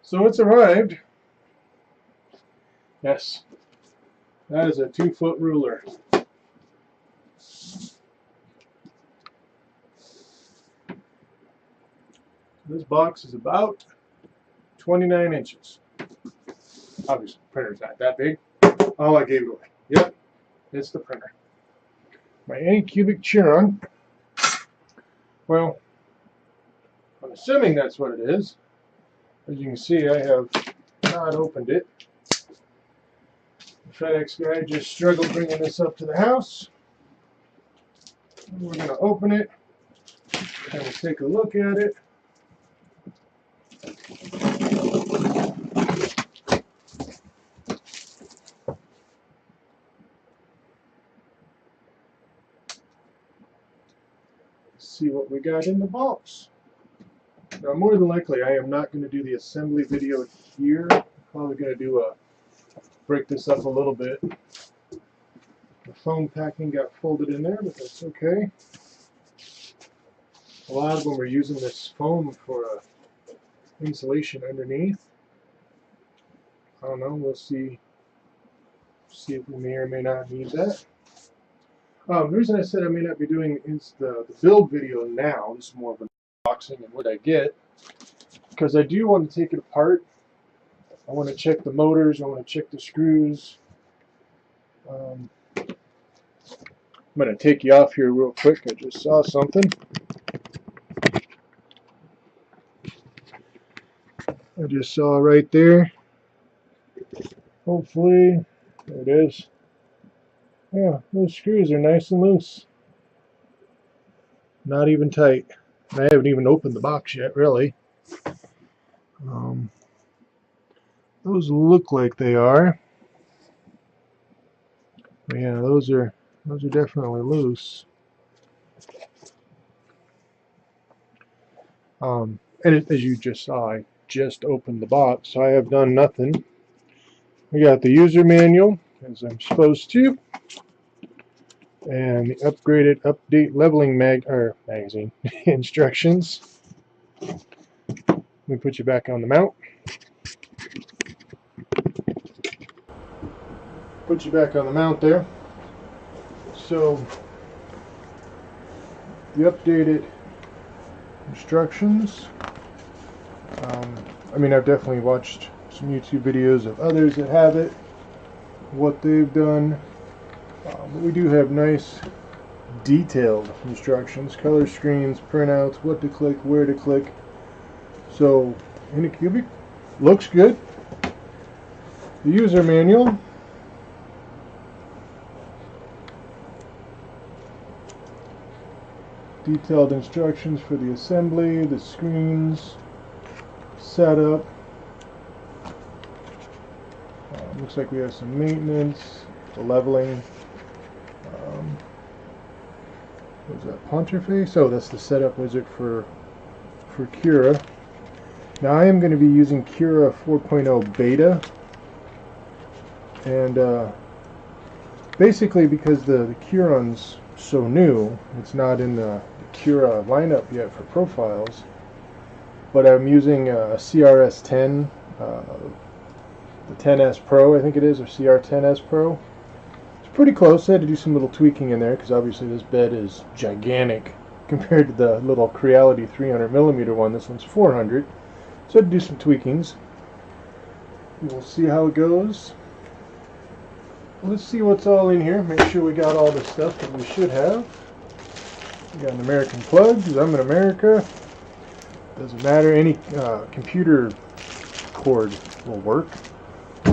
So it's arrived. Yes, that is a 2-foot ruler. This box is about 29 inches. Obviously, the printer's not that big. Oh, I gave it away. Yep, it's the printer. My AnyCubic Chiron. Well, I'm assuming that's what it is. As you can see, I have not opened it. The FedEx guy just struggled bringing this up to the house. We're going to open it and we'll take a look at it. See what we got in the box. Now, more than likely, I am not going to do the assembly video here. I'm probably going to do break this up a little bit. The foam packing got folded in there, but that's okay. A lot of them are using this foam for insulation underneath. I don't know. We'll see. See if we may or may not need that. The reason I said I may not be doing the build video now, this is more of an unboxing and what I get, because I do want to take it apart. I want to check the motors, I want to check the screws. I'm going to take you off here real quick. I just saw something. I just saw right there. Hopefully, there it is. Yeah, those screws are nice and loose. Not even tight. I haven't even opened the box yet, really. Those look like they are. But yeah, those are definitely loose. And as you just saw, I just opened the box, so I have done nothing. We got the user manual, as I'm supposed to. And the upgraded update leveling magazine instructions. Let me put you back on the mount. Put you back on the mount there. So the updated instructions. I mean, I've definitely watched some YouTube videos of others that have it, what they've done. But we do have nice detailed instructions, color screens, printouts, what to click, where to click. So Anycubic looks good. The user manual. Detailed instructions for the assembly, the screens, setup. Looks like we have some maintenance, the leveling. What is that, Ponterface? Oh, that's the setup wizard for Cura. Now I am going to be using Cura 4.0 beta, and basically because the Chiron's so new, it's not in the Cura lineup yet for profiles, but I'm using a CRS10, the 10S Pro I think it is, or CR10S Pro. Pretty close. I had to do some little tweaking in there because obviously this bed is gigantic compared to the little Creality 300mm one. This one's 400, so I had to do some tweakings. We'll see how it goes. Let's see what's all in here. Make sure we got all the stuff that we should have. We got an American plug because I'm in America. Doesn't matter. Any computer cord will work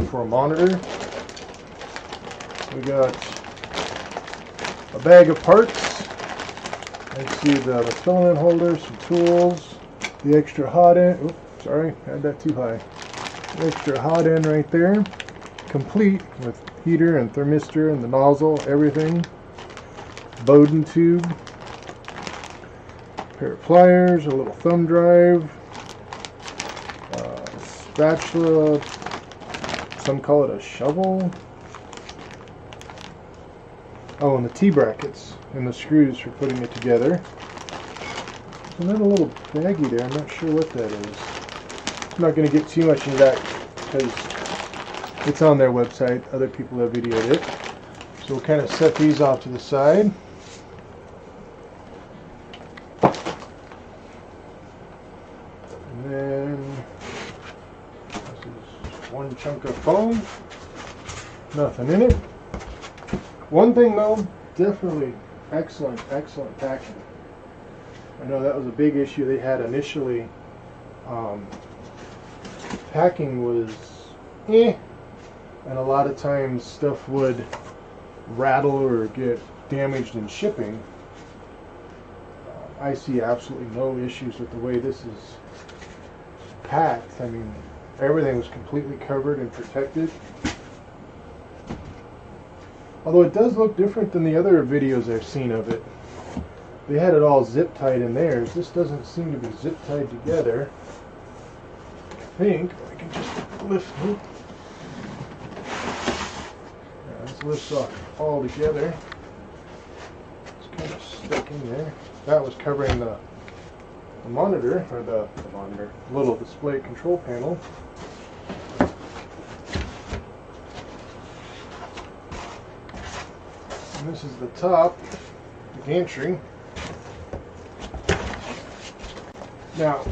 for a monitor. We got a bag of parts. I see the filament holder, some tools, the extra hot end. Oops, sorry, had that too high. The extra hot end right there, complete with heater and thermistor and the nozzle, everything. Bowden tube, a pair of pliers, a little thumb drive, spatula. Some call it a shovel. Oh, and the T-brackets and the screws for putting it together. There's another little baggie there. I'm not sure what that is. I'm not going to get too much into that because it's on their website. Other people have videoed it. So we'll kind of set these off to the side. And then this is one chunk of foam. Nothing in it. One thing though, definitely excellent packing. I know that was a big issue they had initially. Packing was and a lot of times stuff would rattle or get damaged in shipping. I see absolutely no issues with the way this is packed. I mean, everything was completely covered and protected. Although it does look different than the other videos I've seen of it. They had it all zip tied in theirs. This doesn't seem to be zip tied together. I think I can just lift it. Yeah, this lifts off all together. It's kind of stuck in there. That was covering the monitor, or the monitor, little display control panel. And this is the top, the gantry. Now,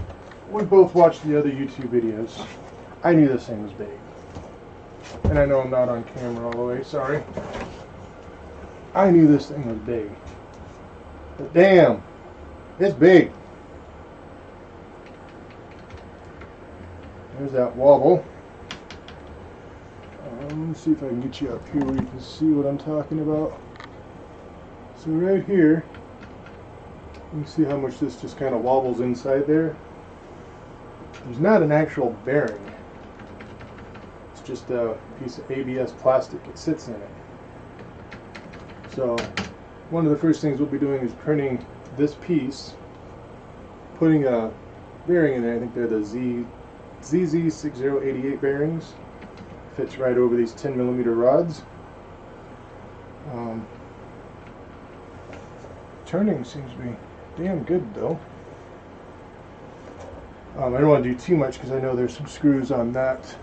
we both watched the other YouTube videos. I knew this thing was big. And I know I'm not on camera all the way, sorry. I knew this thing was big. But damn, it's big. There's that wobble. Let me see if I can get you up here where you can see what I'm talking about. So right here, you can see how much this just kind of wobbles inside there. There's not an actual bearing. It's just a piece of ABS plastic. It sits in it. So one of the first things we'll be doing is printing this piece, putting a bearing in there. I think they're the ZZ6088 bearings. Fits right over these 10mm rods. Turning seems to be damn good though. I don't want to do too much because I know there's some screws on that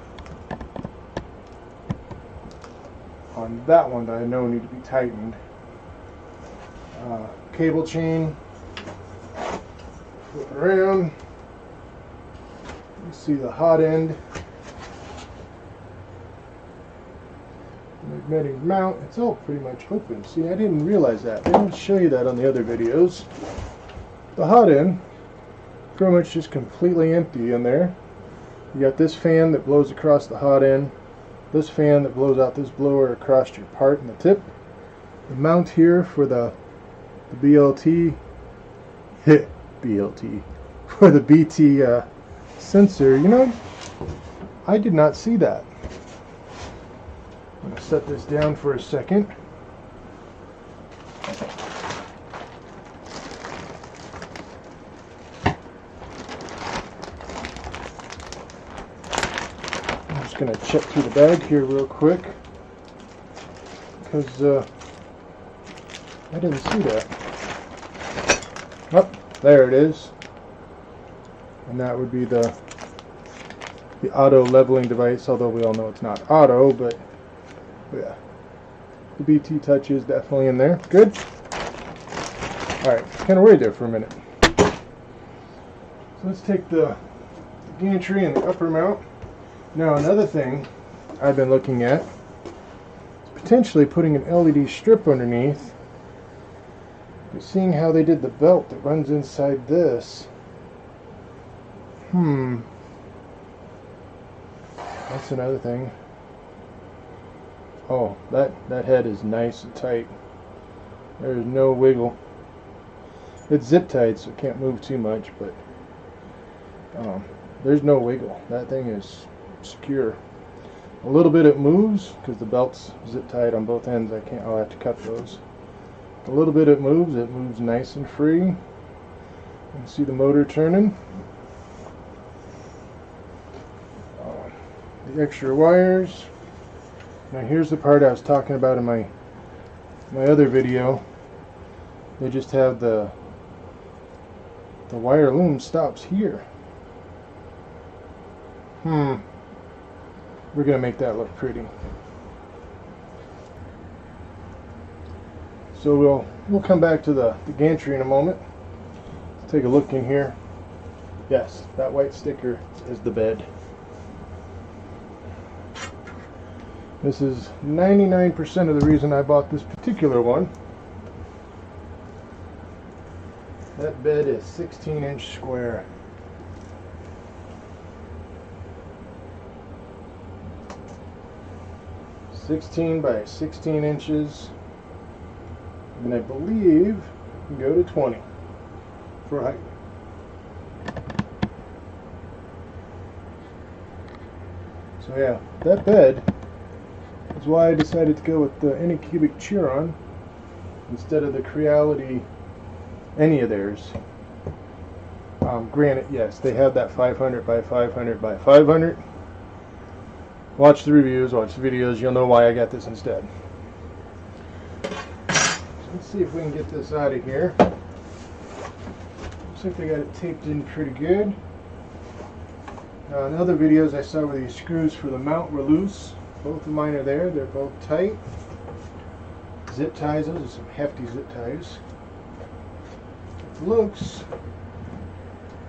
one that I know need to be tightened. Cable chain, flip it around. You see the hot end. Magnetic mount, it's all pretty much open. See, I didn't realize that. They didn't show you that on the other videos. The hot end, pretty much just completely empty in there. You got this fan that blows across the hot end, this fan that blows out this blower across your part and the tip. The mount here for the BLT, BLT, for the BT sensor. You know, I did not see that. I'm going to set this down for a second. I'm just going to check through the bag here real quick because I didn't see that. Oh, there it is. And that would be the auto leveling device, although we all know it's not auto, but yeah, the BT touch is definitely in there. Good. Alright, kind of worried there for a minute. So let's take the gantry and the upper mount. Now another thing I've been looking at is potentially putting an LED strip underneath. But seeing how they did the belt that runs inside this. That's another thing. Oh, that head is nice and tight. There is no wiggle. It's zip tied, so it can't move too much, but there's no wiggle. That thing is secure. A little bit it moves because the belt's zip tied on both ends. I'll have to cut those. A little bit it moves nice and free. You can see the motor turning. The extra wires. Now here's the part I was talking about in my other video. They just have the wire loom stops here. We're gonna make that look pretty. So we'll come back to the gantry in a moment. Let's take a look in here. Yes, that white sticker is the bed. This is 99% of the reason I bought this particular one. That bed is 16-inch square. (16 by 16 inches), and I believe you can go to 20 for height. So yeah, that bed is why I decided to go with the AnyCubic Chiron instead of the Creality, any of theirs. Granted, yes, they have that 500 by 500 by 500. Watch the reviews, watch the videos, you'll know why I got this instead. So let's see if we can get this out of here. Looks like they got it taped in pretty good. In other videos I saw where these screws for the mount were loose. Both of mine are there, they're both tight. Zip ties, those are some hefty zip ties. It looks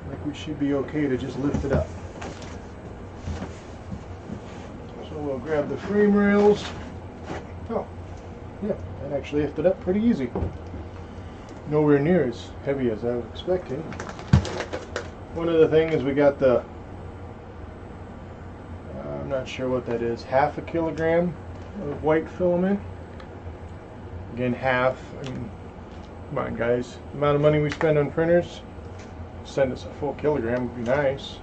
like we should be okay to just lift it up. So we'll grab the frame rails. Oh, yeah, that actually lifted up pretty easy. Nowhere near as heavy as I was expecting. One other thing is we got the, I'm not sure what that is, half a kilogram of white filament. Again, half. I mean, come on guys, the amount of money we spend on printers, send us a full kilogram would be nice.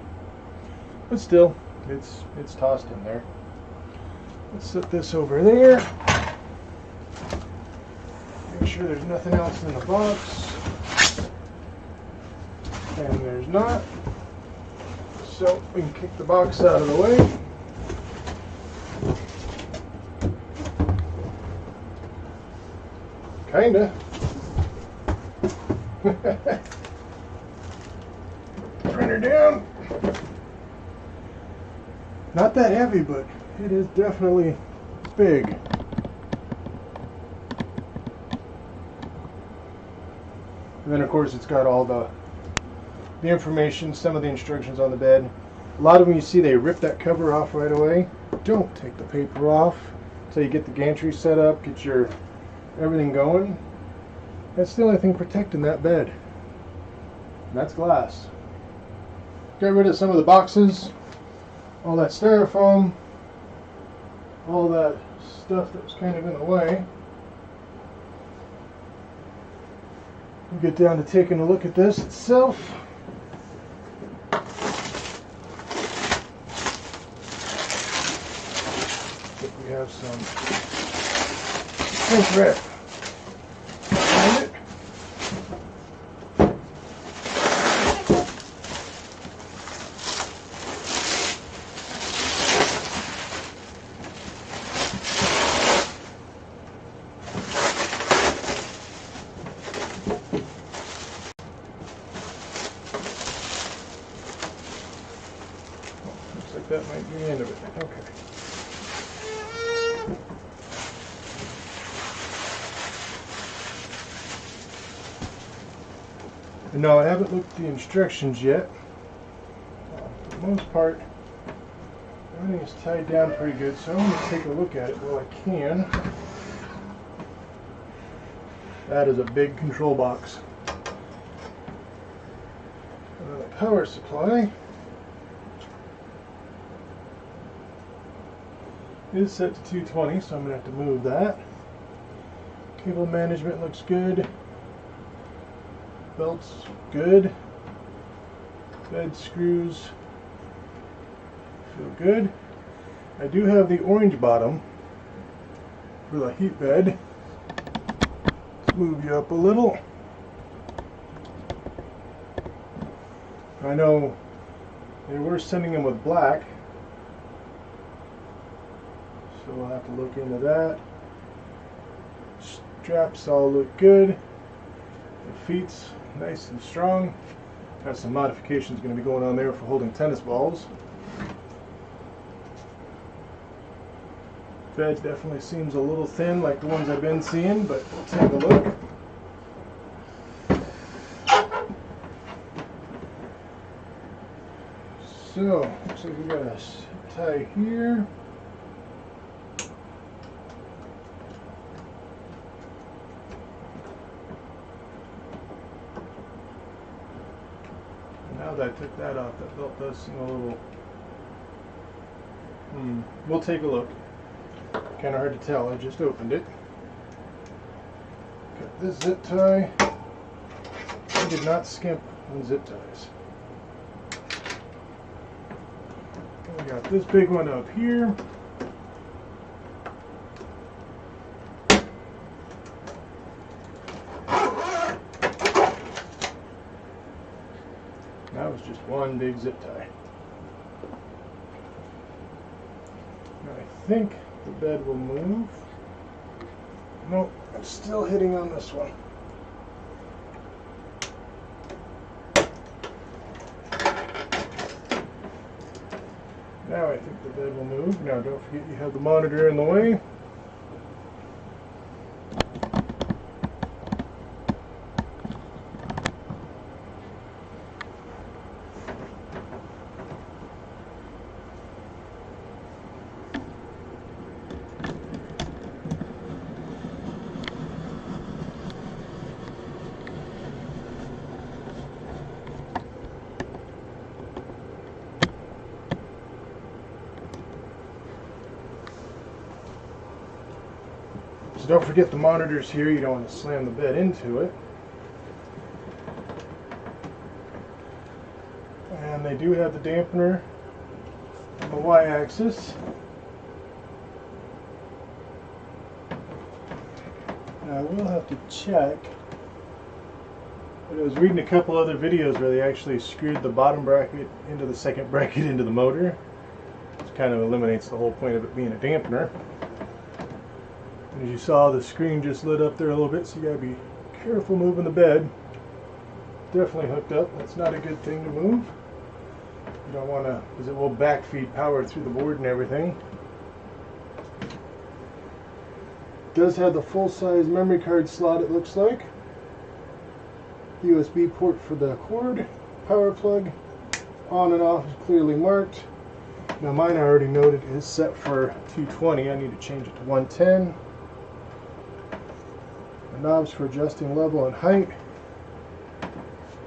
But still, it's tossed in there. Let's set this over there. Make sure there's nothing else in the box. And there's not. So we can kick the box out of the way. Kinda. Printer down. Not that heavy, but it is definitely big. And then of course it's got all the information, some of the instructions on the bed. A lot of them you see they rip that cover off right away. Don't take the paper off until you get the gantry set up, get your everything going. That's the only thing protecting that bed. And that's glass. Got rid of some of the boxes, all that styrofoam, all that stuff that was kind of in the way. We'll get down to taking a look at this itself. We have some shrink wrap behind it. Looks like that might be the end of it. Okay. No, I haven't looked at the instructions yet. For the most part, everything is tied down pretty good, so I'm going to take a look at it while I can. That is a big control box. And then the power supply is set to 220, so I'm going to have to move that. Cable management looks good. Belts good. Bed screws feel good. I do have the orange bottom for the heat bed. Let's move you up a little. I know they were sending them with black, so we'll have to look into that. Straps all look good. The feet's nice and strong. Got some modifications going to be going on there for holding tennis balls. bed definitely seems a little thin like the ones I've been seeing, but we'll take a look. So, looks like we got a tie here. Now that I took that off, that belt does seem a little... We'll take a look. Kind of hard to tell, I just opened it. Got this zip tie. I did not skimp on zip ties. We got this big one up here. That was just one big zip tie. Now I think the bed will move. Nope, I'm still hitting on this one. Now I think the bed will move. Now don't forget you have the monitor in the way. So don't forget the monitors here, you don't want to slam the bed into it. And they do have the dampener on the y-axis. Now I will have to check, but I was reading a couple other videos where they actually screwed the bottom bracket into the second bracket into the motor, which kind of eliminates the whole point of it being a dampener. As you saw, the screen just lit up there a little bit, so you gotta be careful moving the bed. Definitely hooked up. That's not a good thing to move. You don't want to, because it will backfeed power through the board and everything. It does have the full-size memory card slot, it looks like. USB port for the cord, power plug, on and off is clearly marked. Now mine I already noted is set for 220. I need to change it to 110. The knobs for adjusting level and height.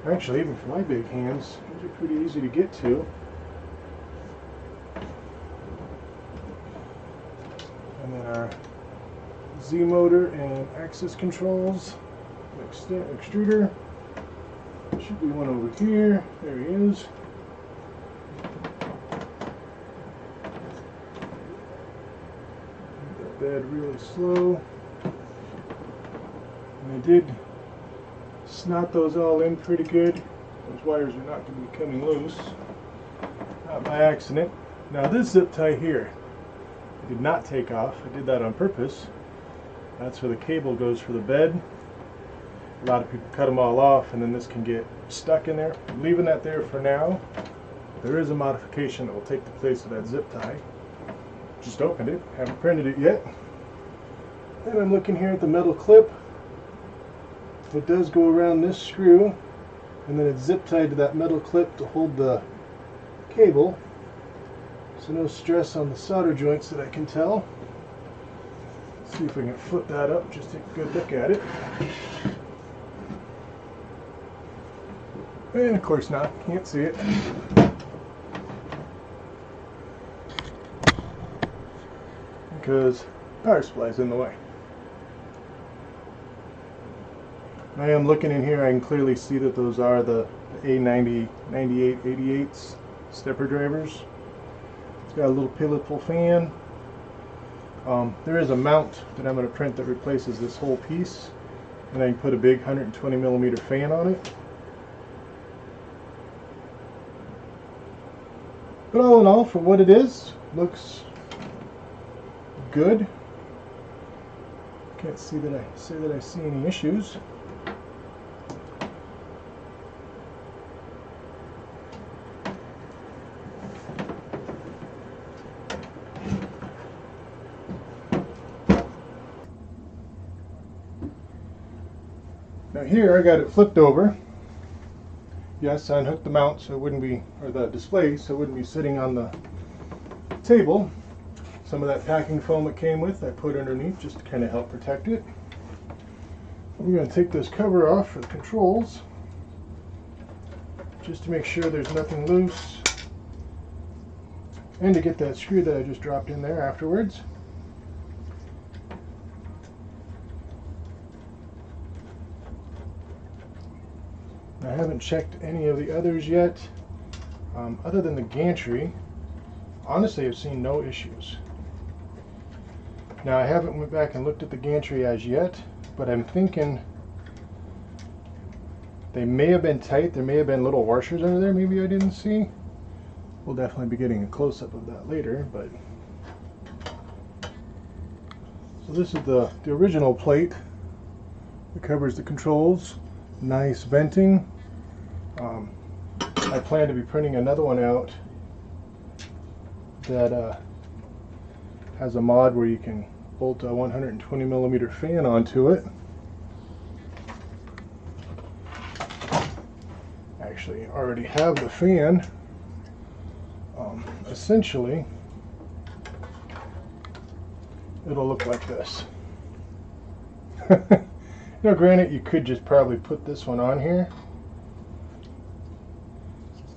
Actually, even for my big hands, these are pretty easy to get to. And then our Z motor and axis controls. Extruder. Should be one over here. There he is. Make that bed really slow. And I did snot those all in pretty good. Those wires are not going to be coming loose. Not by accident. Now this zip tie here, I did not take off. I did that on purpose. That's where the cable goes for the bed. A lot of people cut them all off and then this can get stuck in there. I'm leaving that there for now. There is a modification that will take the place of that zip tie. Just opened it, haven't printed it yet. And I'm looking here at the metal clip. It does go around this screw and then it's zip tied to that metal clip to hold the cable. So no stress on the solder joints that I can tell. Let's see if we can flip that up, just take a good look at it. And of course not, can't see it. Because power supply is in the way. I am looking in here, I can clearly see that those are the A90, 98, 88s stepper drivers. It's got a little pivotable fan. There is a mount that I'm going to print that replaces this whole piece, and I can put a big 120mm fan on it. But all in all, for what it is, looks good. Can't see that I see any issues. Now here I got it flipped over. Yes, I unhooked the mount so it wouldn't be, or the display, so it wouldn't be sitting on the table. Some of that packing foam it came with I put underneath just to kind of help protect it. We're going to take this cover off for the controls just to make sure there's nothing loose and to get that screw that I just dropped in there afterwards. I haven't checked any of the others yet. Other than the gantry, honestly I've seen no issues. Now I haven't went back and looked at the gantry as yet, but I'm thinking they may have been tight. There may have been little washers under there maybe I didn't see. We'll definitely be getting a close-up of that later. But so this is the original plate that covers the controls. Nice venting. I plan to be printing another one out that has a mod where you can bolt a 120mm fan onto it. Actually, already have the fan. Essentially, it'll look like this. Now, granted, you could just probably put this one on here.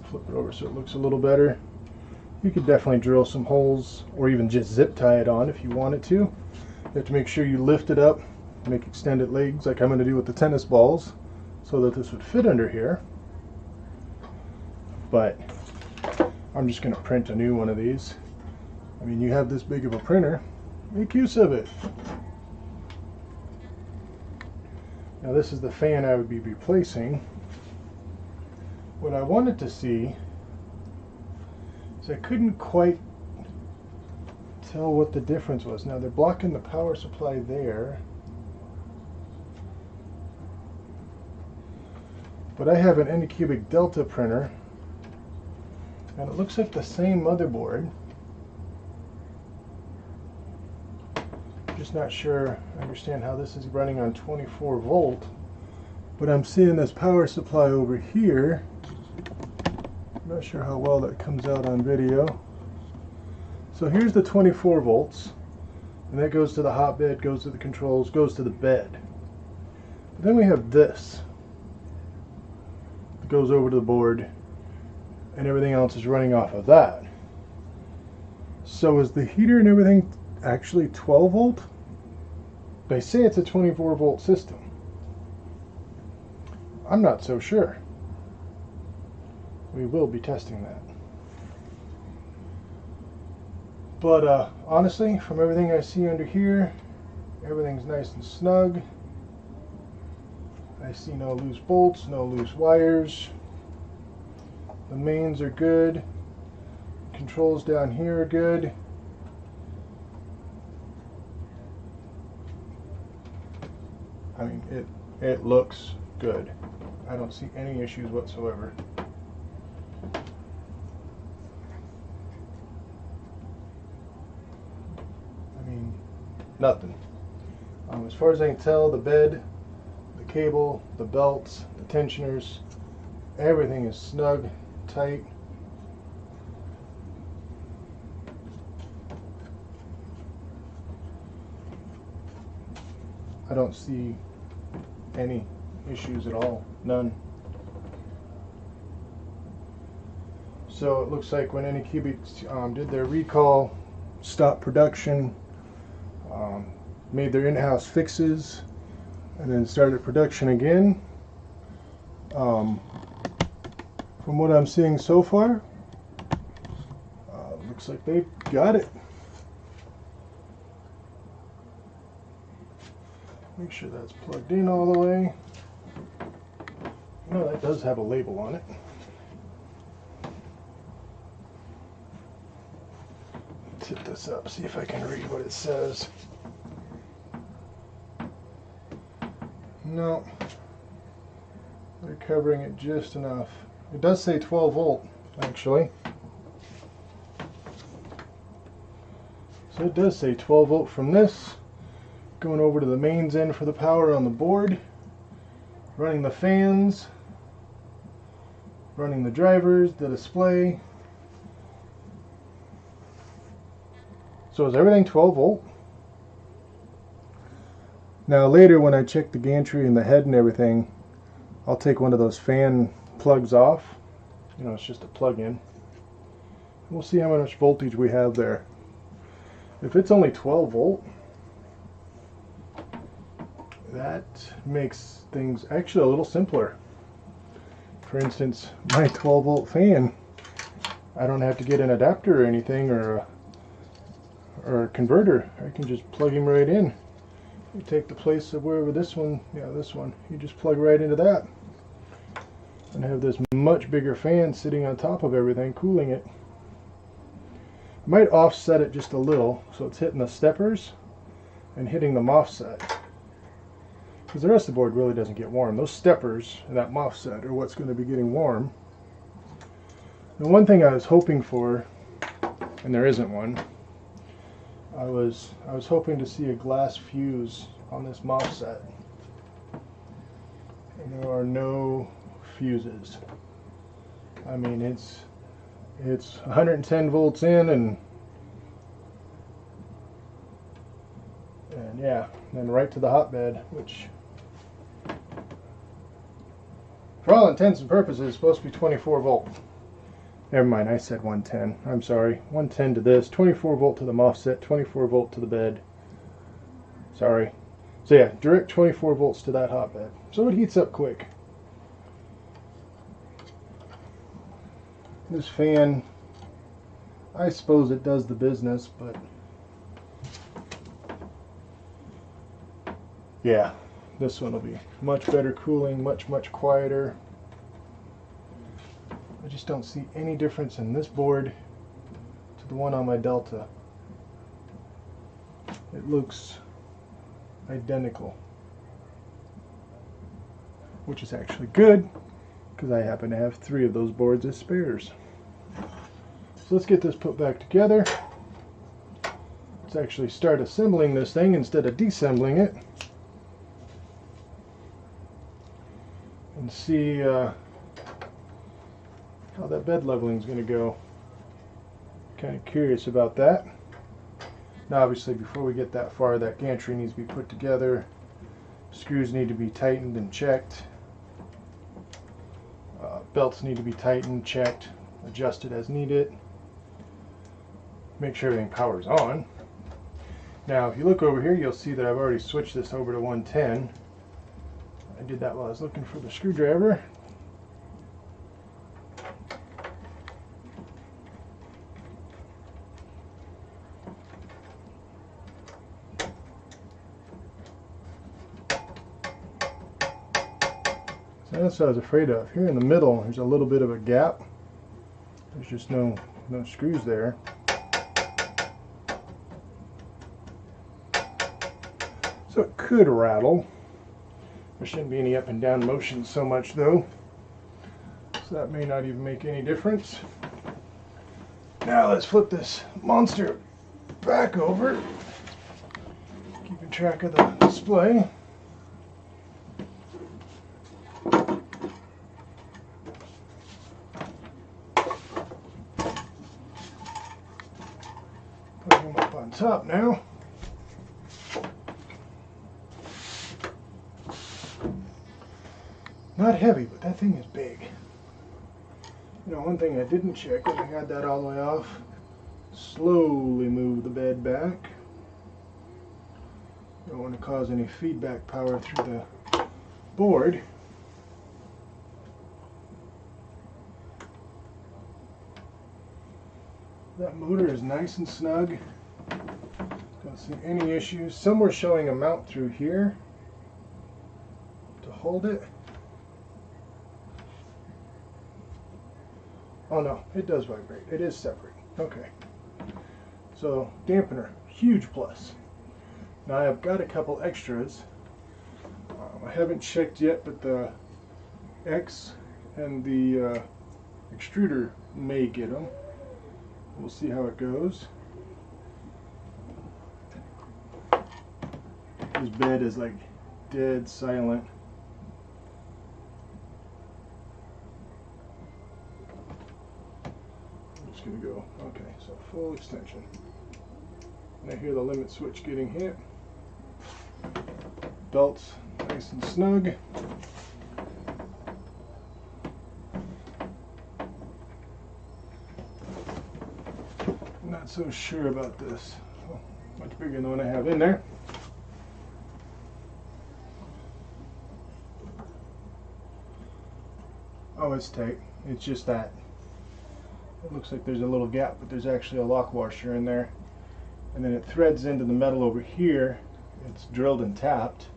Flip it over so it looks a little better. You could definitely drill some holes or even just zip tie it on if you wanted to. You have to make sure you lift it up, make extended legs like I'm going to do with the tennis balls so that this would fit under here. But I'm just going to print a new one of these. I mean, you have this big of a printer, make use of it. Now this is the fan I would be replacing. What I wanted to see is I couldn't quite tell what the difference was. Now they're blocking the power supply there, but I have an Anycubic Delta printer and it looks like the same motherboard. Just not sure I understand how this is running on 24 volt, but I'm seeing this power supply over here. I'm not sure how well that comes out on video. So here's the 24 volts, and that goes to the hotbed, goes to the controls, goes to the bed. But then we have this. It goes over to the board, and everything else is running off of that. So is the heater and everything actually 12 volt? They say it's a 24 volt system. I'm not so sure. We will be testing that. But honestly, from everything I see under here, everything's nice and snug. I see no loose bolts, no loose wires. The mains are good. Controls down here are good. I mean, it looks good. I don't see any issues whatsoever. I mean, nothing. As far as I can tell, the bed, the cable, the belts, the tensioners, everything is snug, tight. I don't see any issues at all, none. So it looks like when Anycubic did their recall, stopped production, made their in-house fixes, and then started production again. From what I'm seeing so far, looks like they've got it. Make sure that's plugged in all the way. No, that does have a label on it. Tip this up, see if I can read what it says. No, they're covering it just enough. It does say 12 volt, actually. So it does say 12 volt from this, going over to the mains end for the power on the board, running the fans, running the drivers, the display. So is everything 12 volt? Now later when I check the gantry and the head and everything, I'll take one of those fan plugs off. You know, it's just a plug-in. We'll see how much voltage we have there. If it's only 12 volt, that makes things actually a little simpler. For instance, my 12 volt fan, I don't have to get an adapter or anything, or a converter. I can just plug him right in. You take the place of wherever this one, this one, you just plug right into that and have this much bigger fan sitting on top of everything, cooling it. Might offset it just a little so it's hitting the steppers and hitting the MOSFET, because the rest of the board really doesn't get warm. Those steppers and that MOSFET are what's going to be getting warm. And one thing I was hoping for, and there isn't one, I was hoping to see a glass fuse on this MOSFET, and there are no fuses. I mean, it's 110 volts in, and yeah, then right to the hotbed, which for all intents and purposes is supposed to be 24 volt. Never mind, I said 110. I'm sorry. 110 to this, 24 volt to the MOSFET, 24 volt to the bed. Sorry. So yeah, direct 24 volts to that hotbed. So it heats up quick. This fan, I suppose it does the business, but yeah, this one will be much better cooling, much quieter. I just don't see any difference in this board to the one on my Delta. It looks identical, which is actually good because I happen to have 3 of those boards as spares. So let's get this put back together. Let's actually start assembling this thing instead of deassembling it, and see how that bed leveling is going to go. Kind of curious about that. Now obviously before we get that far, that gantry needs to be put together. Screws need to be tightened and checked. Belts need to be tightened, checked, adjusted as needed. Make sure everything powers on. Now if you look over here, you'll see that I've already switched this over to 110. I did that while I was looking for the screwdriver. That's what I was afraid of. Here in the middle, there's a little bit of a gap. There's just no screws there. So it could rattle. There shouldn't be any up and down motion so much though. So that may not even make any difference. Now let's flip this monster back over. Keeping track of the display. Top now. Not heavy, but that thing is big. You know, one thing I didn't check when I had that all the way off, slowly move the bed back. Don't want to cause any feedback power through the board. That motor is nice and snug. Don't see any issues. Some were showing a mount through here to hold it. Oh no, it does vibrate. It is separate. Okay. So dampener, huge plus. Now I've got a couple extras. I haven't checked yet, but the X and the extruder may get them. We'll see how it goes. This bed is like dead silent. just going to go. Okay, so full extension. And I hear the limit switch getting hit. Belts nice and snug. I'm not so sure about this. Oh, much bigger than the one I have in there. Oh, it's tight. It's just that. It looks like there's a little gap, but there's actually a lock washer in there. And then it threads into the metal over here. It's drilled and tapped.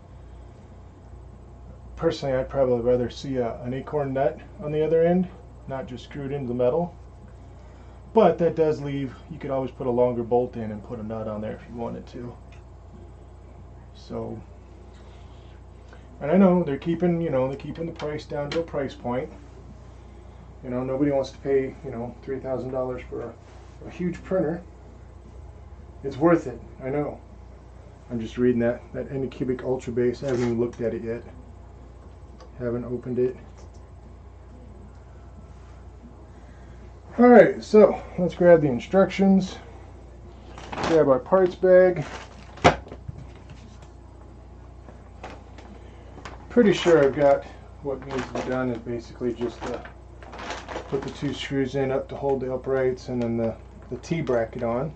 Personally, I'd probably rather see an acorn nut on the other end, not just screwed into the metal. But that does leave, you could always put a longer bolt in and put a nut on there if you wanted to. So, and I know they're keeping, they're keeping the price down to a price point. Nobody wants to pay, $3,000 for a huge printer. It's worth it, I know. I'm just reading that Anycubic Ultra Base. I haven't even looked at it yet. Haven't opened it. Alright, so let's grab the instructions. Grab our parts bag. Pretty sure I've got what needs to be done is basically just put the 2 screws in up to hold the uprights and then the T-bracket on.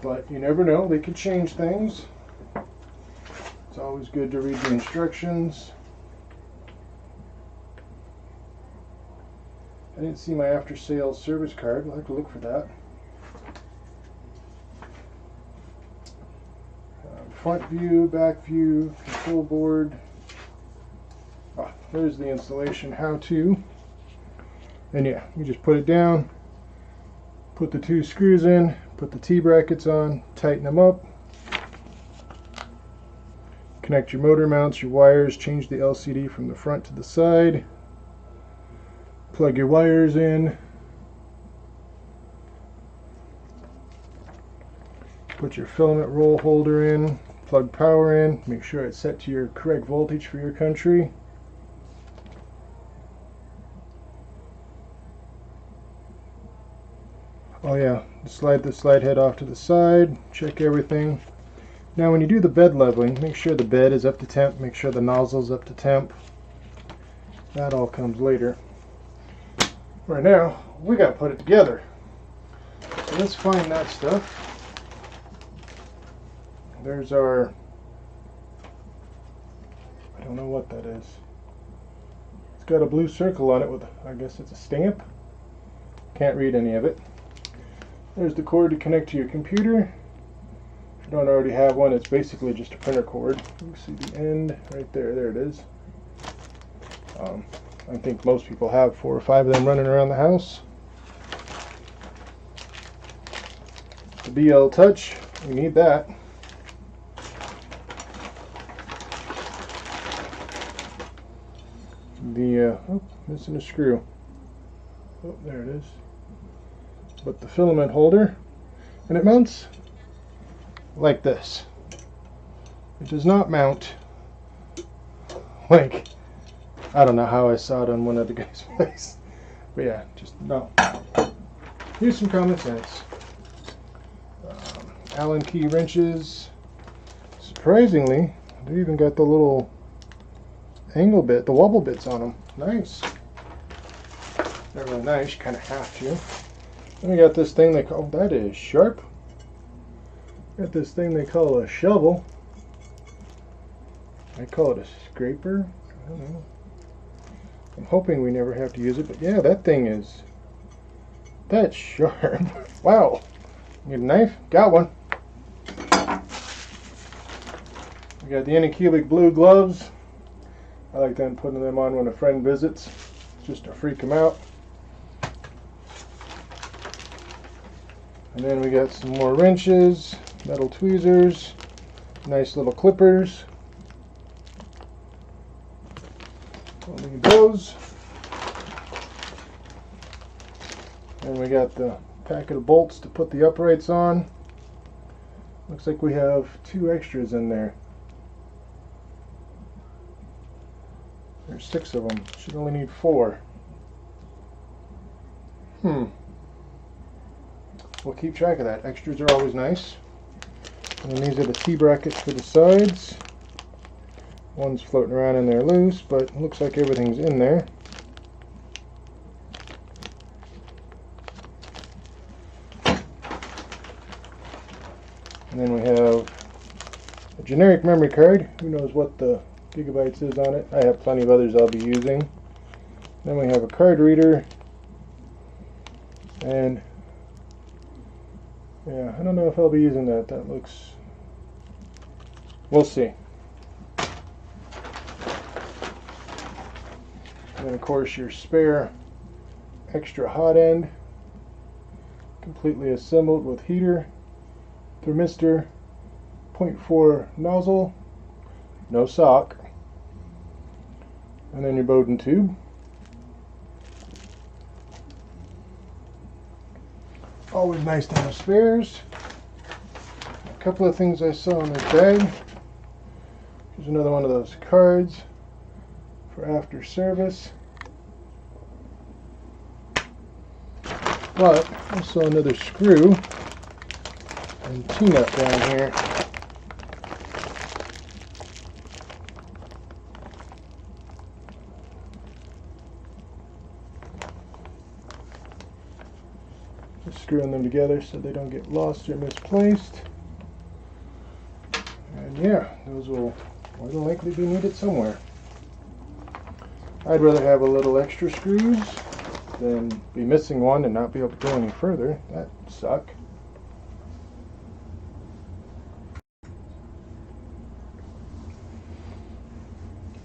But you never know, they could change things. It's always good to read the instructions. I didn't see my after-sales service card. We'll have to look for that. Front view, back view, control board. There's the installation how-to. And yeah, you just put it down, put the 2 screws in, put the T-brackets on, tighten them up, connect your motor mounts, your wires, change the LCD from the front to the side, plug your wires in, put your filament roll holder in, plug power in, make sure it's set to your correct voltage for your country. Oh yeah, slide the slide head off to the side, check everything. Now when you do the bed leveling, make sure the bed is up to temp, make sure the nozzle's up to temp. That all comes later. Right now, we gotta put it together. So let's find that stuff. There's our, I don't know what that is. It's got a blue circle on it with, I guess it's a stamp. Can't read any of it. There's the cord to connect to your computer. If you don't already have one, it's basically just a printer cord. You can see the end right there. There it is. I think most people have 4 or 5 of them running around the house. The BL Touch, we need that. Oh, missing a screw. Oh, there it is. But the filament holder, and it mounts like this. It does not mount like, I don't know how I saw it on one of the guys' place, but yeah, just no. Here's some common sense. Allen key wrenches. Surprisingly, they even got the little angle bit, the wobble bits on them. Nice. They're really nice. You kind of have to. Then we got this thing they call, that is sharp. Got this thing they call a shovel. I call it a scraper. I don't know. I'm hoping we never have to use it, but yeah, that thing is, that's sharp. Wow. Need a knife? Got one. We got the Anycubic blue gloves. I like them, putting them on when a friend visits, just to freak them out. And then we got some more wrenches, metal tweezers, nice little clippers. We'll need those. And we got the packet of bolts to put the uprights on. Looks like we have 2 extras in there. There's 6 of them. Should only need 4. we'll keep track of that. Extras are always nice. And then these are the T-brackets for the sides. One's floating around in there loose, but it looks like everything's in there. And then we have a generic memory card. Who knows what the gigabytes is on it. I have plenty of others I'll be using. Then we have a card reader. And yeah, I don't know if I'll be using that. That looks... we'll see. And then of course your spare extra hot end, completely assembled with heater, thermistor, 0.4 nozzle, no sock, and then your Bowden tube. Always nice to have spares. A couple of things I saw in this bag. Here's another one of those cards for after service. But I saw another screw and T-nut down here. Just screwing them together so they don't get lost or misplaced. And yeah, those will more than likely be needed somewhere. I'd rather have a little extra screws than be missing one and not be able to go any further. That'd suck.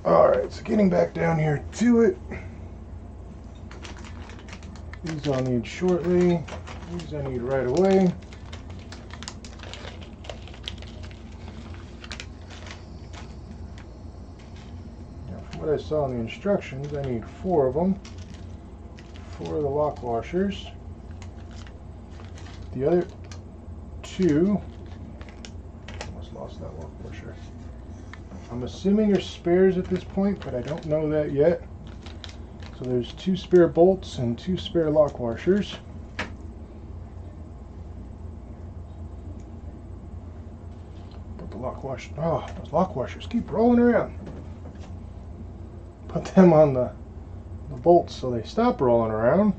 Alright, so getting back down here to it. These I'll need shortly. These I need right away. What I saw in the instructions, I need 4 of them. 4 of the lock washers. The other 2, almost lost that lock washer. I'm assuming they're spares at this point, but I don't know that yet. So there's 2 spare bolts and 2 spare lock washers. But the lock wash, oh, those lock washers keep rolling around. Put them on the bolts so they stop rolling around.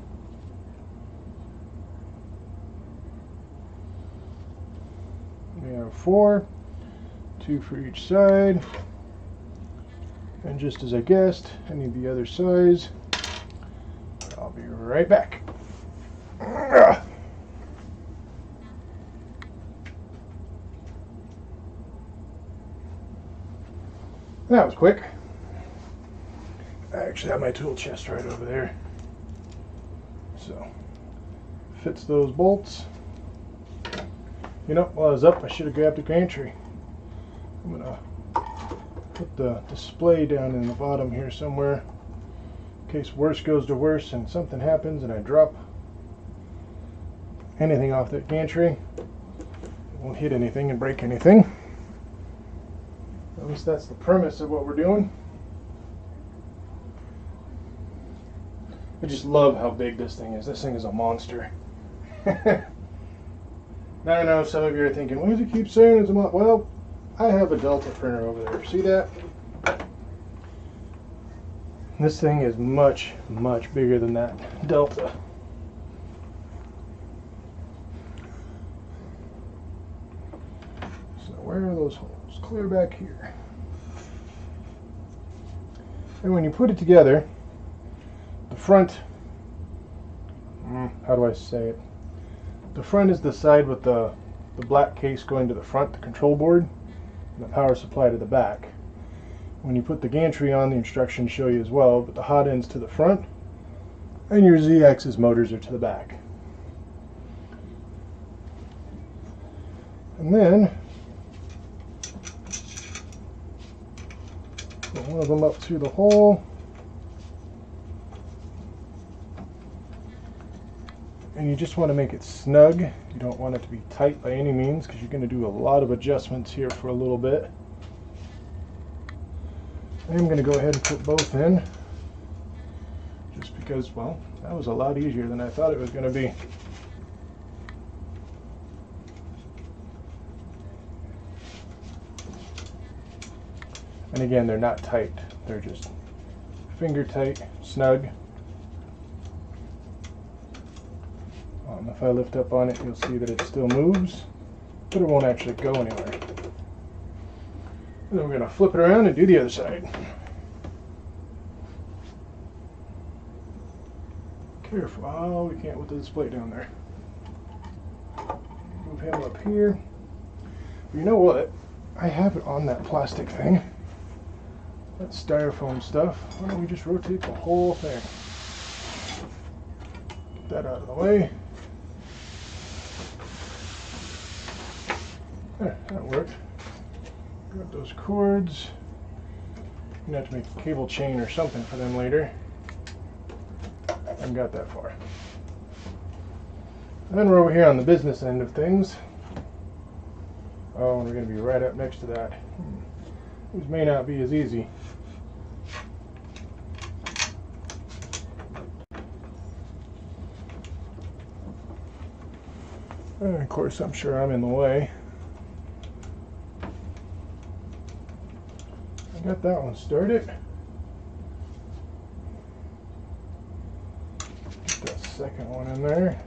We have 4, 2 for each side. And just as I guessed, I need the other size. I'll be right back. That was quick. I actually have my tool chest right over there. So, fits those bolts. You know, while I was up, I should have grabbed a gantry. I'm gonna put the display down in the bottom here somewhere, in case worse goes to worse and something happens and I drop anything off that gantry. It won't hit anything and break anything. At least that's the premise of what we're doing. I just love how big this thing is. This thing is a monster. Now I know some of you are thinking, why does it keep saying it's a monster? Well, I have a Delta printer over there. See that? This thing is much, much bigger than that Delta. So where are those holes? Clear back here. And when you put it together, the front, how do I say it? The front is the side with the black case going to the front, the control board, and the power supply to the back. When you put the gantry on, the instructions show you as well, but the hot end's to the front, and your Z-axis motors are to the back. And then, put one of them up through the hole. And you just want to make it snug. You don't want it to be tight by any means, because you're going to do a lot of adjustments here for a little bit. I'm going to go ahead and put both in, just because, well, that was a lot easier than I thought it was going to be. And again, they're not tight. They're just finger tight, snug. If I lift up on it, you'll see that it still moves, but it won't actually go anywhere. And then we're going to flip it around and do the other side. Careful. Oh, we can't with the display down there. Move him up here. But you know what? I have it on that plastic thing. That styrofoam stuff. Why don't we just rotate the whole thing? Get that out of the way. There, that worked. Grab those cords. I'm gonna have to make a cable chain or something for them later. I haven't got that far. And then we're over here on the business end of things. Oh, and we're going to be right up next to that. These may not be as easy. And of course, I'm sure I'm in the way. I got that one started. Get that second one in there.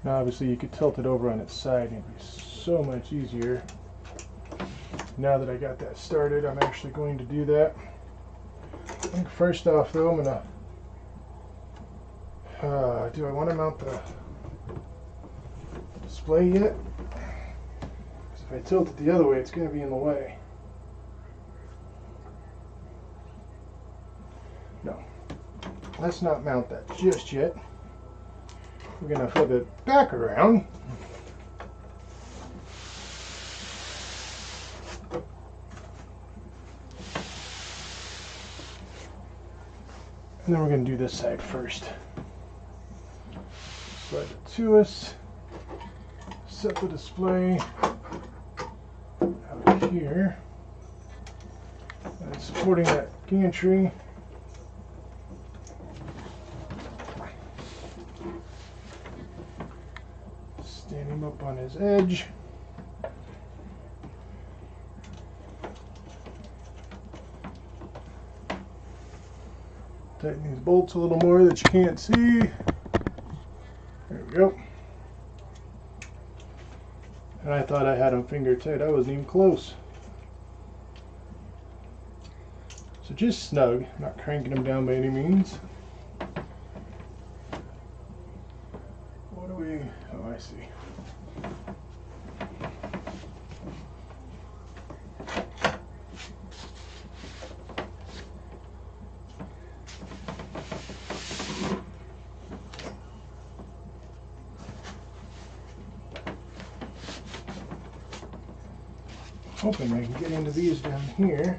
Now obviously you could tilt it over on its side and it'd be so much easier. Now that I got that started, I'm actually going to do that. I think first off though, I'm gonna do I want to mount the display yet? Because if I tilt it the other way, it's going to be in the way. No, let's not mount that just yet. We're going to flip it back around. And then we're going to do this side first. Slide it to us. Set the display out here. And supporting that gantry. Stand him up on his edge. Tighten these bolts a little more that you can't see. There we go. And I thought I had them finger tight. I wasn't even close. So just snug, not cranking them down by any means. What do we... oh, I see. Hoping I can get into these down here.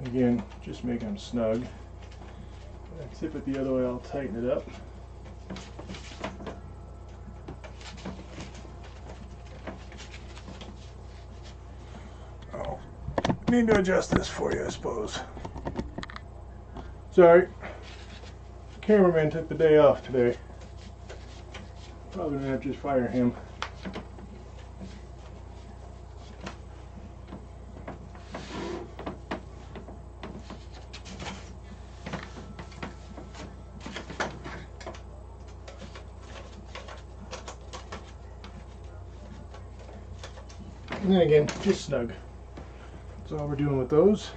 Again, just make them snug. If I tip it the other way, I'll tighten it up. Oh, need to adjust this for you, I suppose. Sorry, cameraman took the day off today. Probably gonna have to just fire him. And then again, just snug. That's all we're doing with those.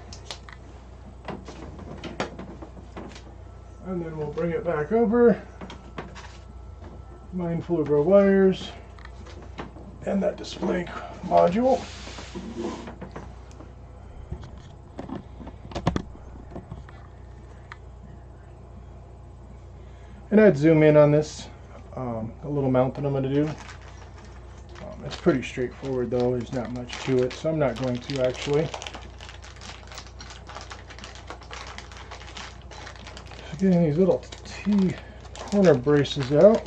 And then we'll bring it back over. Mindful of our wires and that display module. And I'd zoom in on this, a little mount that I'm going to do. It's pretty straightforward though, there's not much to it, so I'm not going to actually. So getting these little T corner braces out.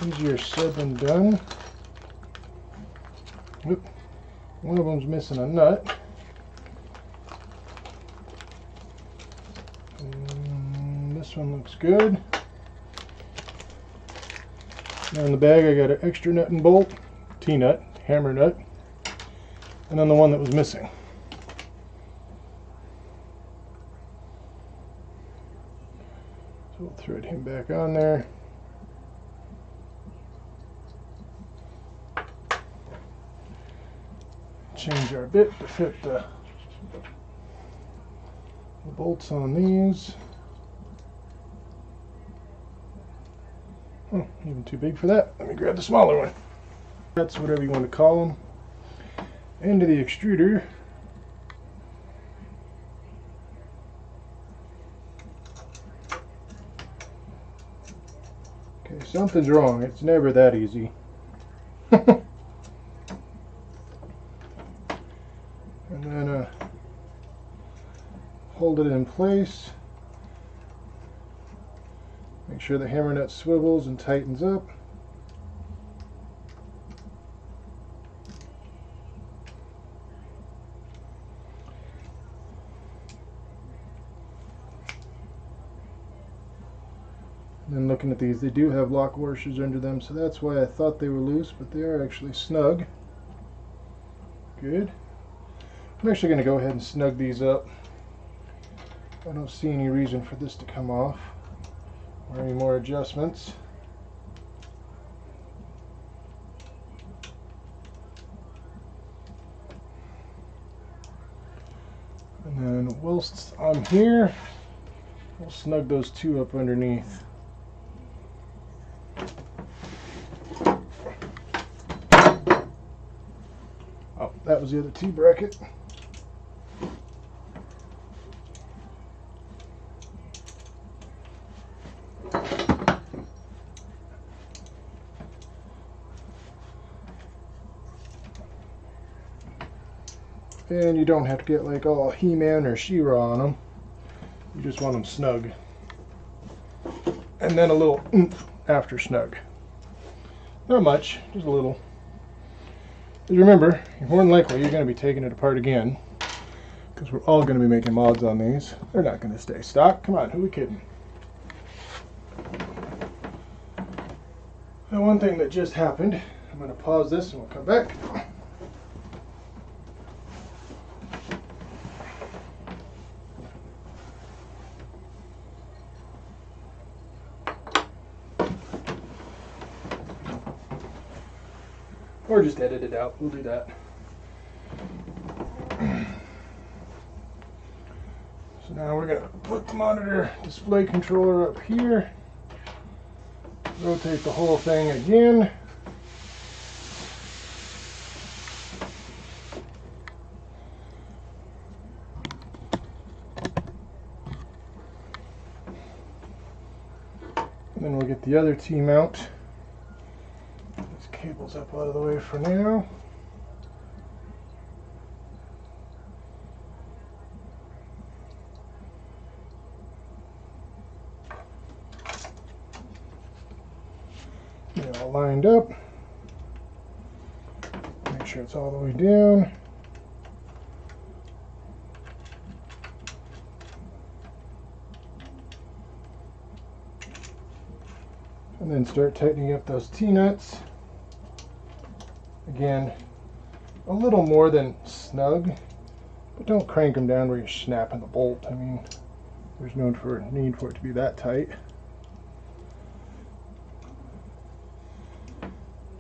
Easier said than done. Oop. One of them's missing a nut. And this one looks good. Now in the bag I got an extra nut and bolt, T-nut, hammer nut, and then the one that was missing. So we'll thread him back on there. Change our bit to fit the bolts on these. Oh, even too big for that. Let me grab the smaller one. That's whatever you want to call them. Into the extruder. Okay, something's wrong. It's never that easy. And then hold it in place. Make sure the hammer nut swivels and tightens up. And then looking at these, they do have lock washers under them, so that's why I thought they were loose, but they are actually snug. Good. I'm actually going to go ahead and snug these up. I don't see any reason for this to come off or any more adjustments. And then whilst I'm here, we'll snug those two up underneath. Oh, that was the other T-bracket. And you don't have to get like all He-Man or She-Ra on them. You just want them snug. And then a little oomph after snug. Not much, just a little. Because remember, more than likely you're going to be taking it apart again. Because we're all going to be making mods on these. They're not going to stay stock. Come on, who are we kidding? And one thing that just happened, I'm going to pause this and we'll come back. Or just edit it out. We'll do that. So now we're going to put the monitor display controller up here. Rotate the whole thing again. And then we'll get the other T-mount. Cable's up out of the way for now. Get all lined up. Make sure it's all the way down. And then start tightening up those T-nuts. Again, a little more than snug, but don't crank them down where you're snapping the bolt. I mean, there's no need for it to be that tight.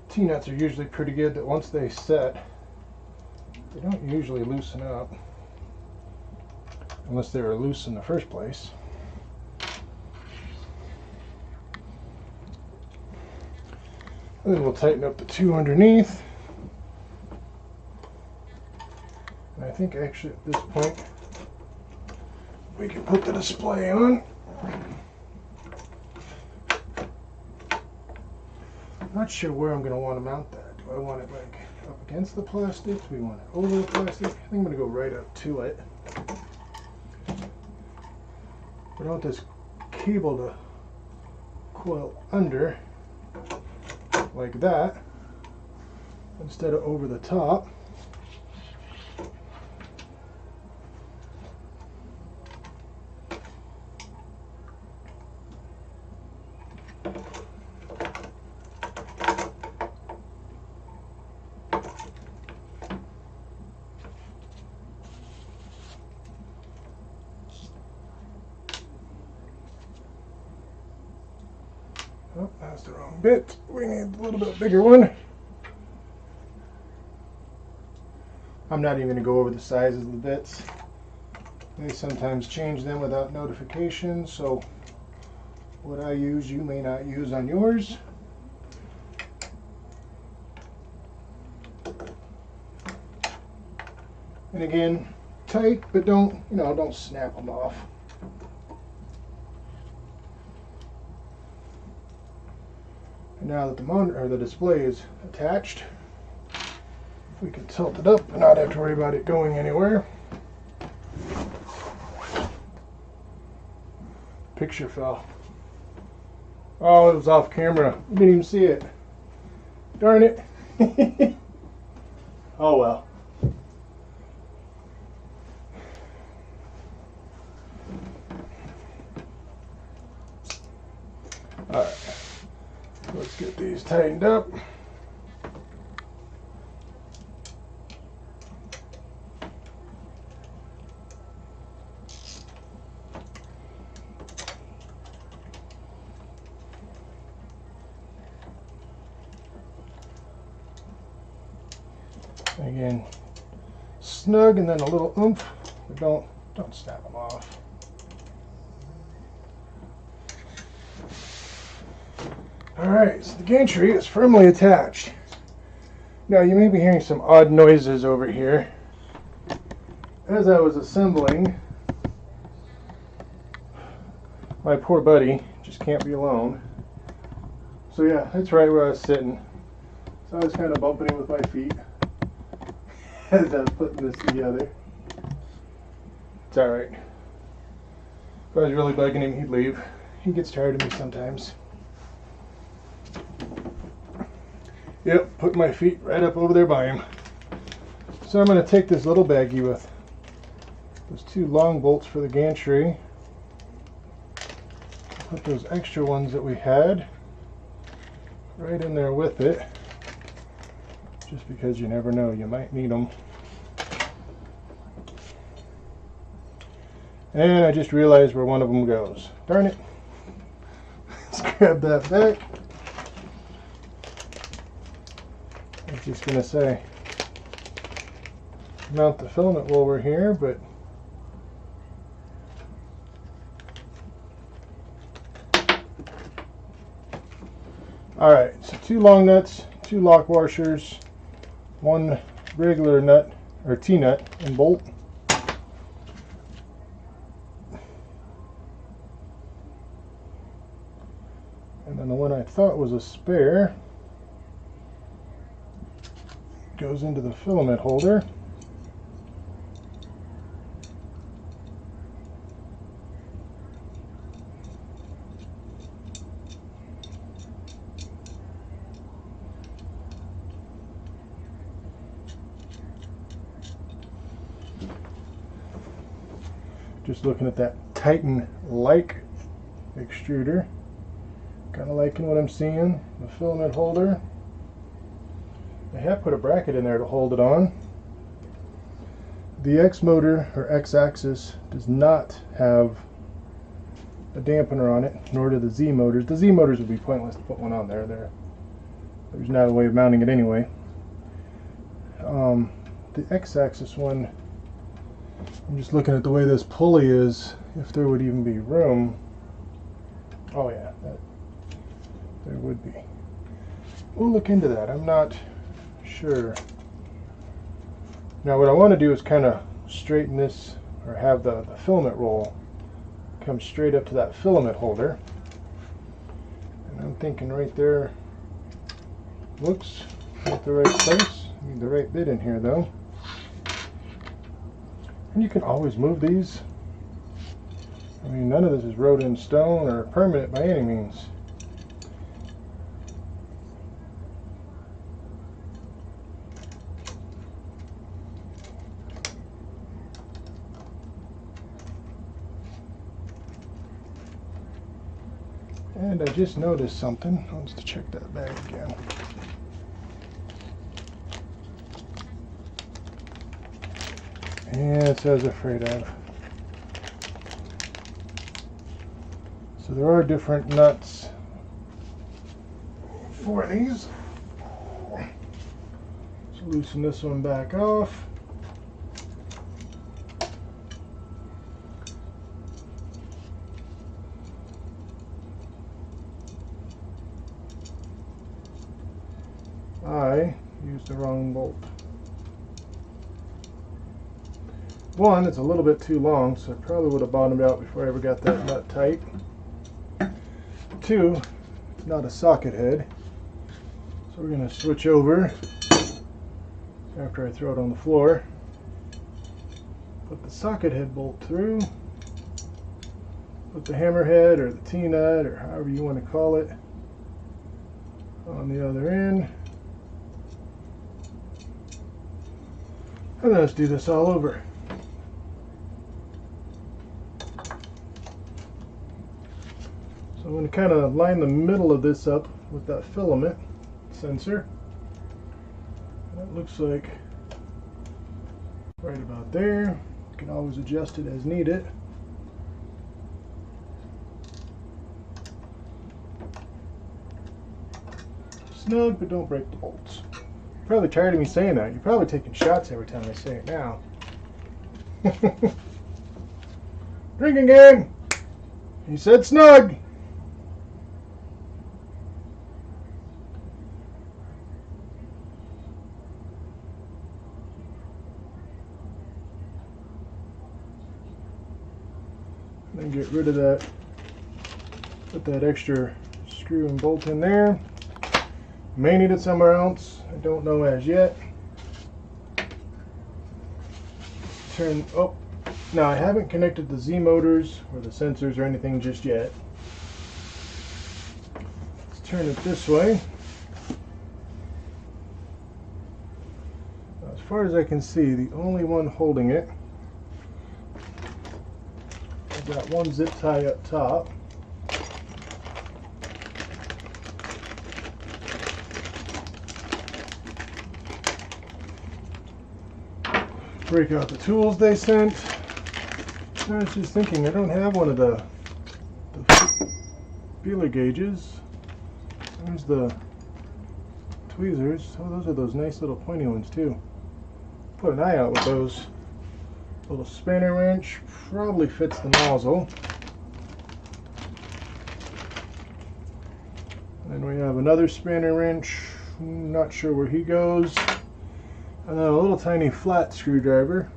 T-nuts are usually pretty good that once they set, they don't usually loosen up, unless they were loose in the first place. And then we'll tighten up the two underneath. And I think actually at this point we can put the display on. Not sure where I'm going to want to mount that. Do I want it like up against the plastic? Do we want it over the plastic? I think I'm going to go right up to it. I want this cable to coil under like that instead of over the top. Oh, that's the wrong bit. We need a little bit bigger one. I'm not even going to go over the sizes of the bits. They sometimes change them without notification, so what I use you may not use on yours. And again, tight, but don't snap them off. And now that the monitor or the display is attached, we can tilt it up and not have to worry about it going anywhere. Picture fell. Oh, it was off camera. You didn't even see it. Darn it. Oh well. Alright. Let's get these tightened up. Again, snug and then a little oomph, but don't snap them off. Alright, so the gantry is firmly attached. Now you may be hearing some odd noises over here. As I was assembling, my poor buddy just can't be alone. So yeah, that's right where I was sitting. So I was kind of bumping him with my feet as I was putting this together. It's alright. If I was really bugging him, he'd leave. He gets tired of me sometimes. Yep, put my feet right up over there by him. So I'm going to take this little baggie with those 2 long bolts for the gantry. Put those extra ones that we had right in there with it. Just because you never know, you might need them. And I just realized where one of them goes. Darn it. Let's grab that back. I was just going to say, mount the filament while we're here, but alright, so 2 long nuts, 2 lock washers, 1 regular nut or T-nut and bolt. And then the one I thought was a spare goes into the filament holder. Just looking at that Titan-like extruder. Kind of liking what I'm seeing. The filament holder. I have put a bracket in there to hold it on. The X motor, or X axis, does not have a dampener on it, nor do the Z motors. The Z motors would be pointless to put one on there. There's not a way of mounting it anyway. The X axis one, I'm just looking at the way this pulley is, if there would even be room. Oh yeah, there would be. We'll look into that. I'm not sure. Now what I want to do is kind of straighten this, or have the filament roll come straight up to that filament holder. And I'm thinking right there looks at the right place. Need the right bit in here though. And you can always move these. I mean, none of this is wrote in stone or permanent by any means. And I just noticed something. Let's check that bag again. Yeah, it says afraid of. So there are different nuts for these. Let's loosen this one back off. I used the wrong bolt. One, it's a little bit too long, so I probably would have bottomed out before I ever got that nut tight. Two, it's not a socket head, so we're going to switch over after I throw it on the floor. Put the socket head bolt through, put the hammerhead or the T-nut or however you want to call it on the other end. And then let's do this all over. So I'm going to kind of line the middle of this up with that filament sensor. That looks like right about there. You can always adjust it as needed. Snug, but don't break the bolts. You're probably tired of me saying that. You're probably taking shots every time I say it now. Drinking game! He said snug! Then get rid of that. Put that extra screw and bolt in there. May need it somewhere else. I don't know as yet. Turn. Oh, now I haven't connected the Z motors or the sensors or anything just yet. Let's turn it this way. As far as I can see, the only one holding it. I've got one zip tie up top. Break out the tools they sent. I was just thinking, I don't have one of the feeler gauges. There's the tweezers. Oh, those are those nice little pointy ones too. Put an eye out with those. Little spanner wrench probably fits the nozzle. And we have another spanner wrench. Not sure where he goes. And then a little tiny flat screwdriver.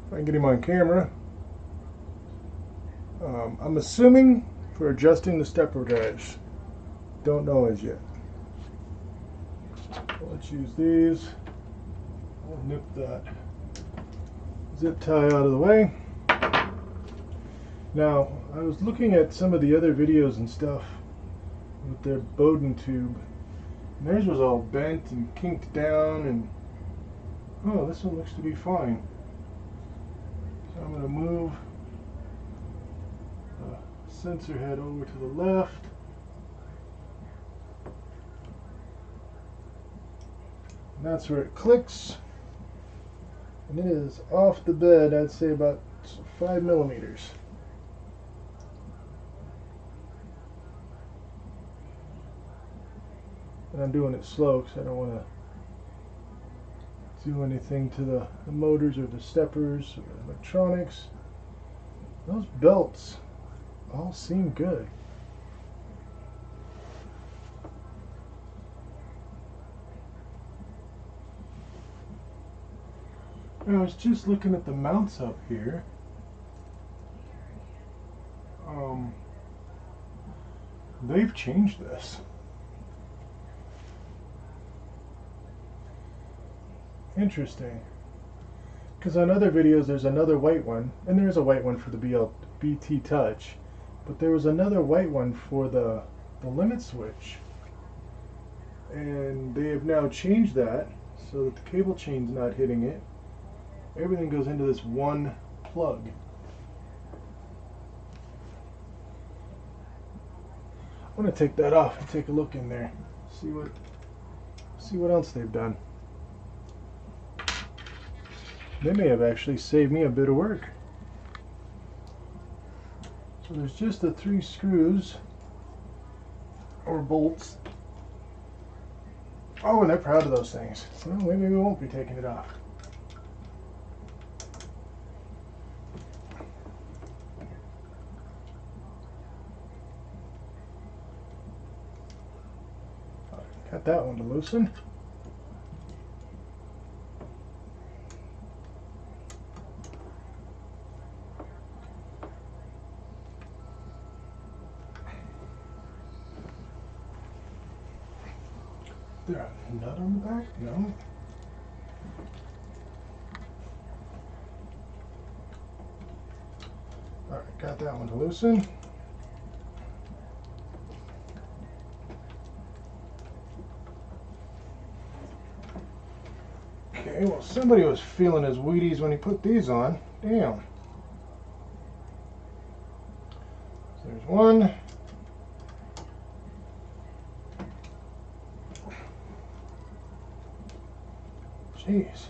If I can get him on camera. I'm assuming for adjusting the stepper drives. Don't know as yet. So let's use these. I'll nip that zip tie out of the way. Now, I was looking at some of the other videos and stuff with their Bowden tube. And theirs was all bent and kinked down, and oh, this one looks to be fine. So I'm going to move the sensor head over to the left. And that's where it clicks. And it is off the bed, I'd say about 5 millimeters. And I'm doing it slow because I don't want to do anything to the motors or the steppers or the electronics. Those belts all seem good. I was just looking at the mounts up here. They've changed this. Interesting. Because on other videos there's another white one, and there's a white one for the BT Touch, but there was another white one for the limit switch. And they have now changed that so that the cable chain's not hitting it. Everything goes into this one plug. I'm gonna take that off and take a look in there. See what else they've done. They may have actually saved me a bit of work. So there's just the 3 screws or bolts. Oh, and they're proud of those things. Well, maybe we won't be taking it off. Got that one to loosen. Is there a nut on the back? No. Alright, got that one to loosen. Okay, well, somebody was feeling his Wheaties when he put these on. Damn. So there's one. Jeez.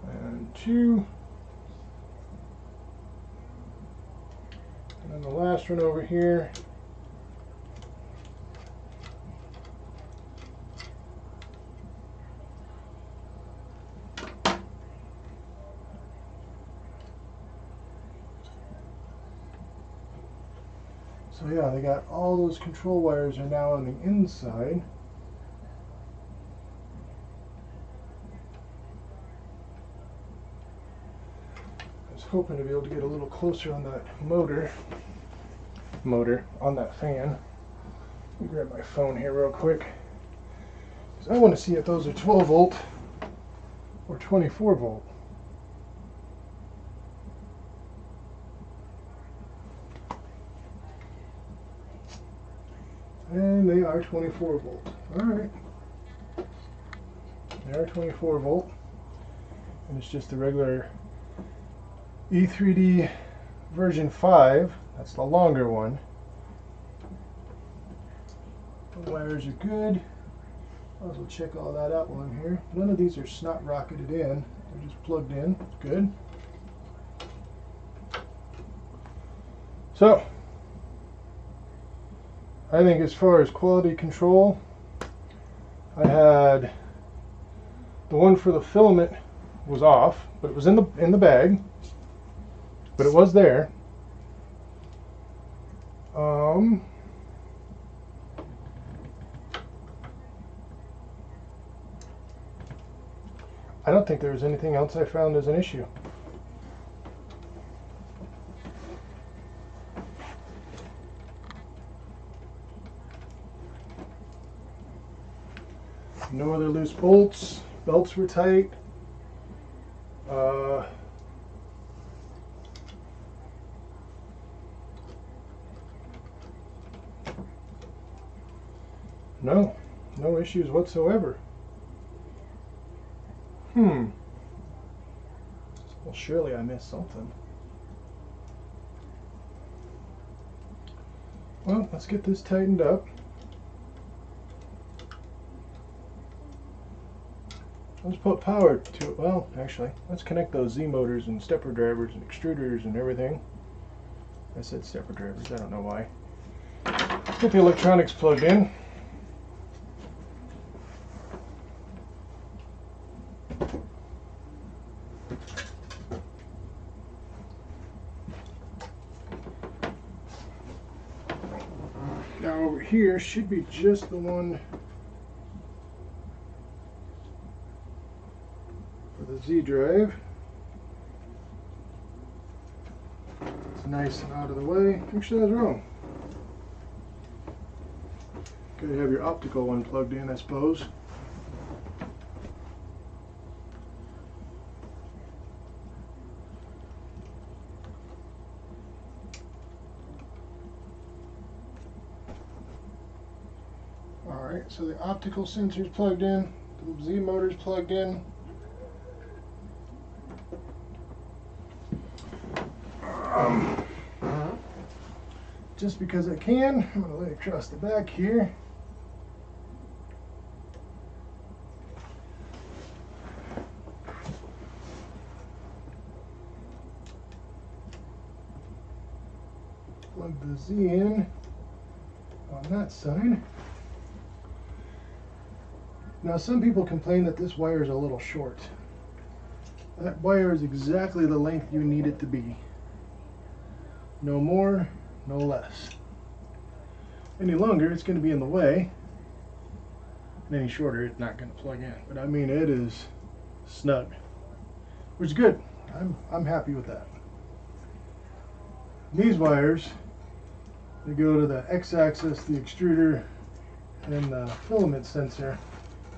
And 2. And then the last one over here. So yeah, they got all those control wires are now on the inside. I was hoping to be able to get a little closer on that motor on that fan. Let me grab my phone here real quick, because I want to see if those are 12 volt or 24 volt. And they are 24 volt. Alright. They are 24 volt. And it's just the regular E3D version 5. That's the longer one. The wires are good. I'll also check all that out while I'm here. None of these are snot rocketed in. They're just plugged in. Good. So, I think as far as quality control, I had the one for the filament was off, but it was in the bag, but it was there. I don't think there was anything else I found as an issue. No other loose bolts. Belts were tight. No issues whatsoever. Well, surely I missed something. Well, let's get this tightened up. Let's put power to it. Well, actually, let's connect those Z motors and stepper drivers and extruders and everything. I said stepper drivers, I don't know why. Let's get the electronics plugged in. Now over here should be just the one for the Z drive. It's nice and out of the way. Actually, I was wrong. Gotta have your optical one plugged in, I suppose. Alright, so the optical sensor is plugged in. The Z motor's plugged in. Just because I can, I'm going to lay across the back here. Plug the Z in on that side. Now some people complain that this wire is a little short. That wire is exactly the length you need it to be. No more, no less. Any longer, it's going to be in the way. And any shorter, it's not going to plug in. But I mean, it is snug, which is good. I'm happy with that. These wires, they go to the X-axis, the extruder, and the filament sensor.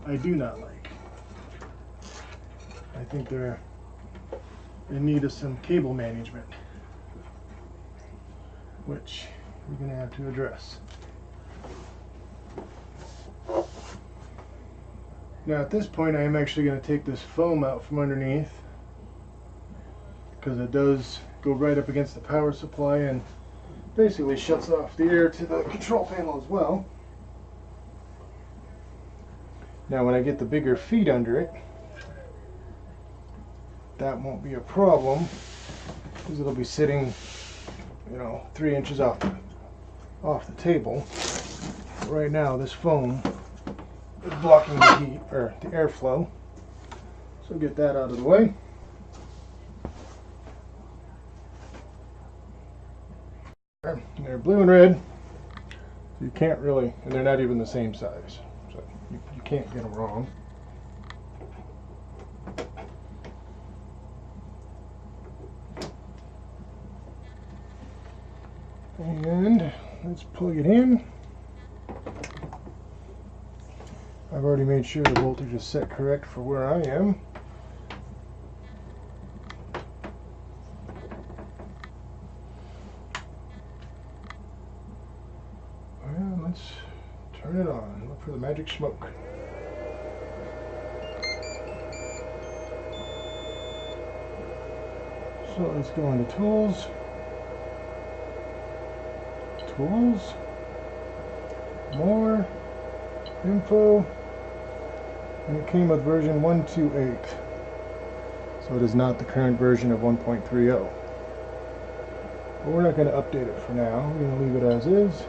I do not like. I think they're in need of some cable management, which we're going to have to address. Now at this point I am actually going to take this foam out from underneath, because it does go right up against the power supply and basically shuts off the air to the control panel as well. Now when I get the bigger feet under it, that won't be a problem, because it'll be sitting, 3 inches off the table. But right now this foam is blocking the heat, or the airflow. So get that out of the way. They're blue and red, so you can't really, and they're not even the same size, so you can't get them wrong. And let's plug it in. I've already made sure the voltage is set correct for where I am. And let's turn it on. Look for the magic smoke. So let's go into Tools. Tools. More. Info. And it came with version 128. So it is not the current version of 1.30. But we're not going to update it for now. We're going to leave it as is.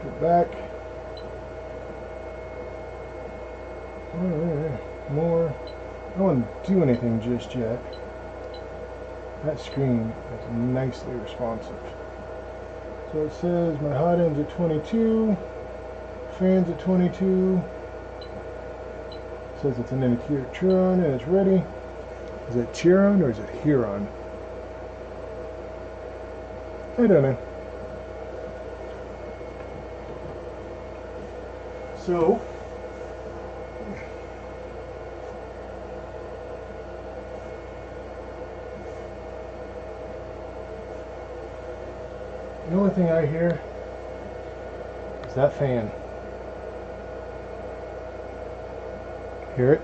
Get back. More. I don't want to do anything just yet. That screen is nicely responsive. So it says my hot end's at 22, fans at 22. It says it's an Anycubic Chiron and it's ready. Is it Chiron or is it Chiron? I don't know. So the only thing I hear is that fan. Hear it?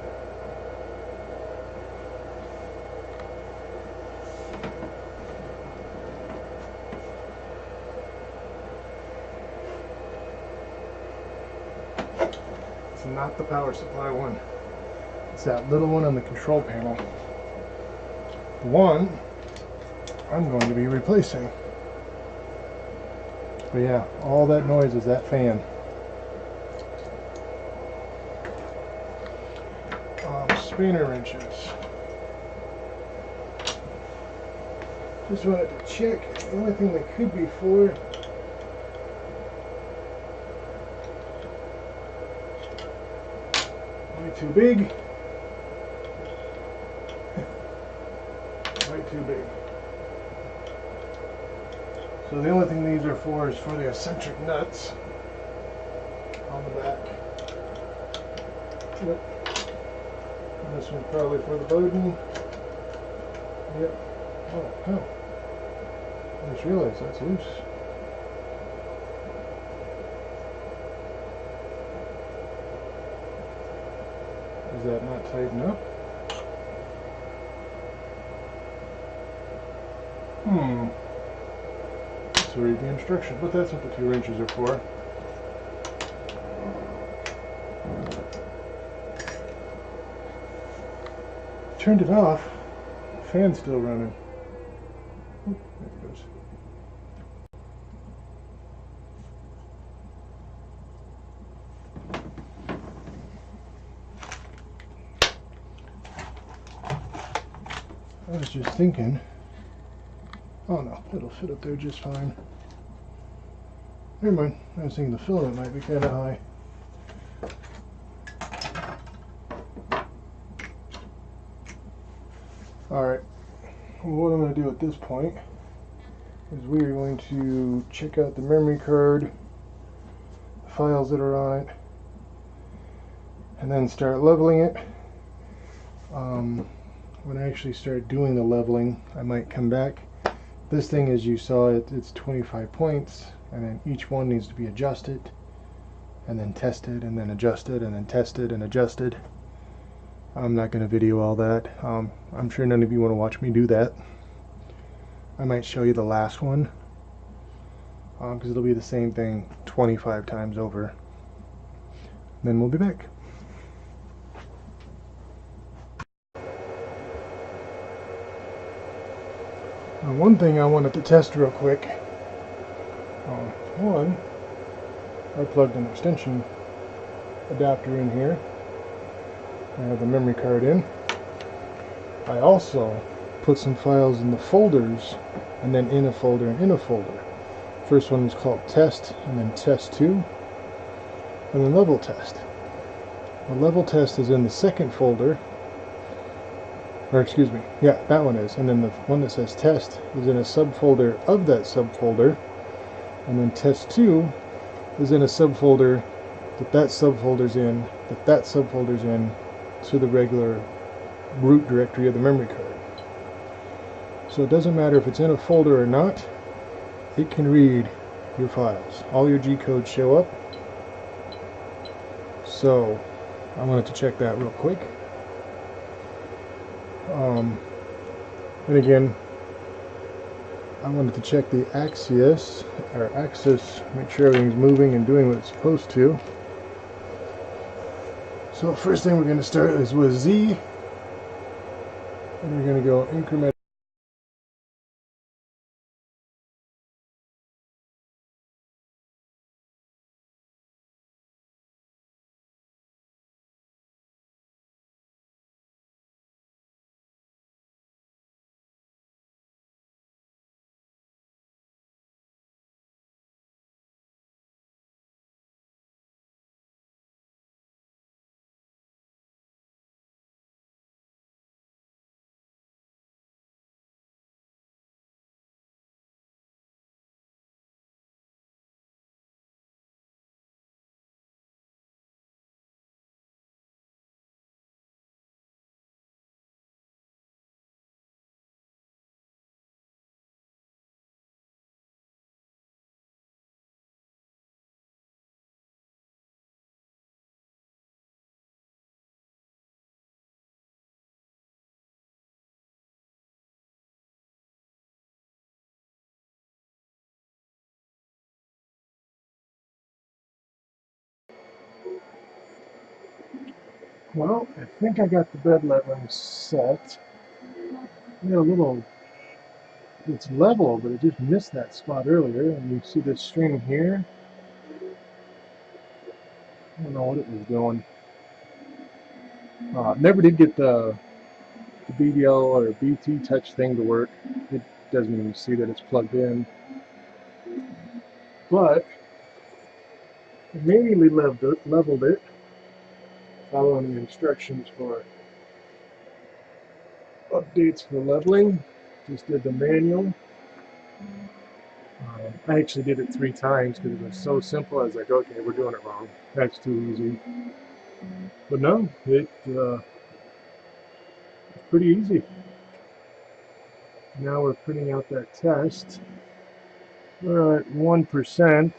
It's not the power supply one. It's that little one on the control panel. The one I'm going to be replacing. But yeah, all that noise is that fan. Spinner wrenches. Just wanted to check. The only thing they could be for way too big. Way too big. So the only thing these are for is for the eccentric nuts on the back. Yep. And this one's probably for the Bowden. Yep. Oh. I just realized that's loose. Is that not tight enough? So read the instructions, but that's what the 2 wrenches are for. Turned it off. Fan's still running. Oop, there it goes. I was just thinking, oh no, it'll fit up there just fine. Never mind, I was thinking the filament might be kind of high. Alright, well, what I'm going to do at this point is we are going to check out the memory card, the files that are on it, and then start leveling it. When I actually start doing the leveling, I might come back. This thing, as you saw, it's 25 points, and then each one needs to be adjusted, and then tested, and then adjusted, and then tested and adjusted. I'm not going to video all that. I'm sure none of you want to watch me do that. I might show you the last one, because it'll be the same thing 25 times over. Then we'll be back. Now, one thing I wanted to test real quick. One, I plugged an extension adapter in here. I have the memory card in. I also put some files in the folders, and then in a folder and in a folder. First one was called test, and then test 2, and then level test. The level test is in the second folder, or excuse me, yeah, that one is, and then the one that says test is in a subfolder of that subfolder, and then test 2 is in a subfolder that subfolder's in, that subfolder's in, to the regular root directory of the memory card. So it doesn't matter if it's in a folder or not, it can read your files. All your G codes show up. So I wanted to check that real quick. And again, I wanted to check the axis, make sure everything's moving and doing what it's supposed to. So the first thing we're going to start is with Z, and we're going to go increment. Well, I think I got the bed leveling set. It's level, but it just missed that spot earlier. And you see this string here. I don't know what it was doing. Never did get the BDL or BT touch thing to work. It doesn't even see that it's plugged in. But it manually leveled it, following the instructions for updates for leveling. Just did the manual. I actually did it 3 times because it was so simple. I was like, okay, we're doing it wrong. That's too easy. But no, it's pretty easy. Now we're printing out that test. We're at 1%.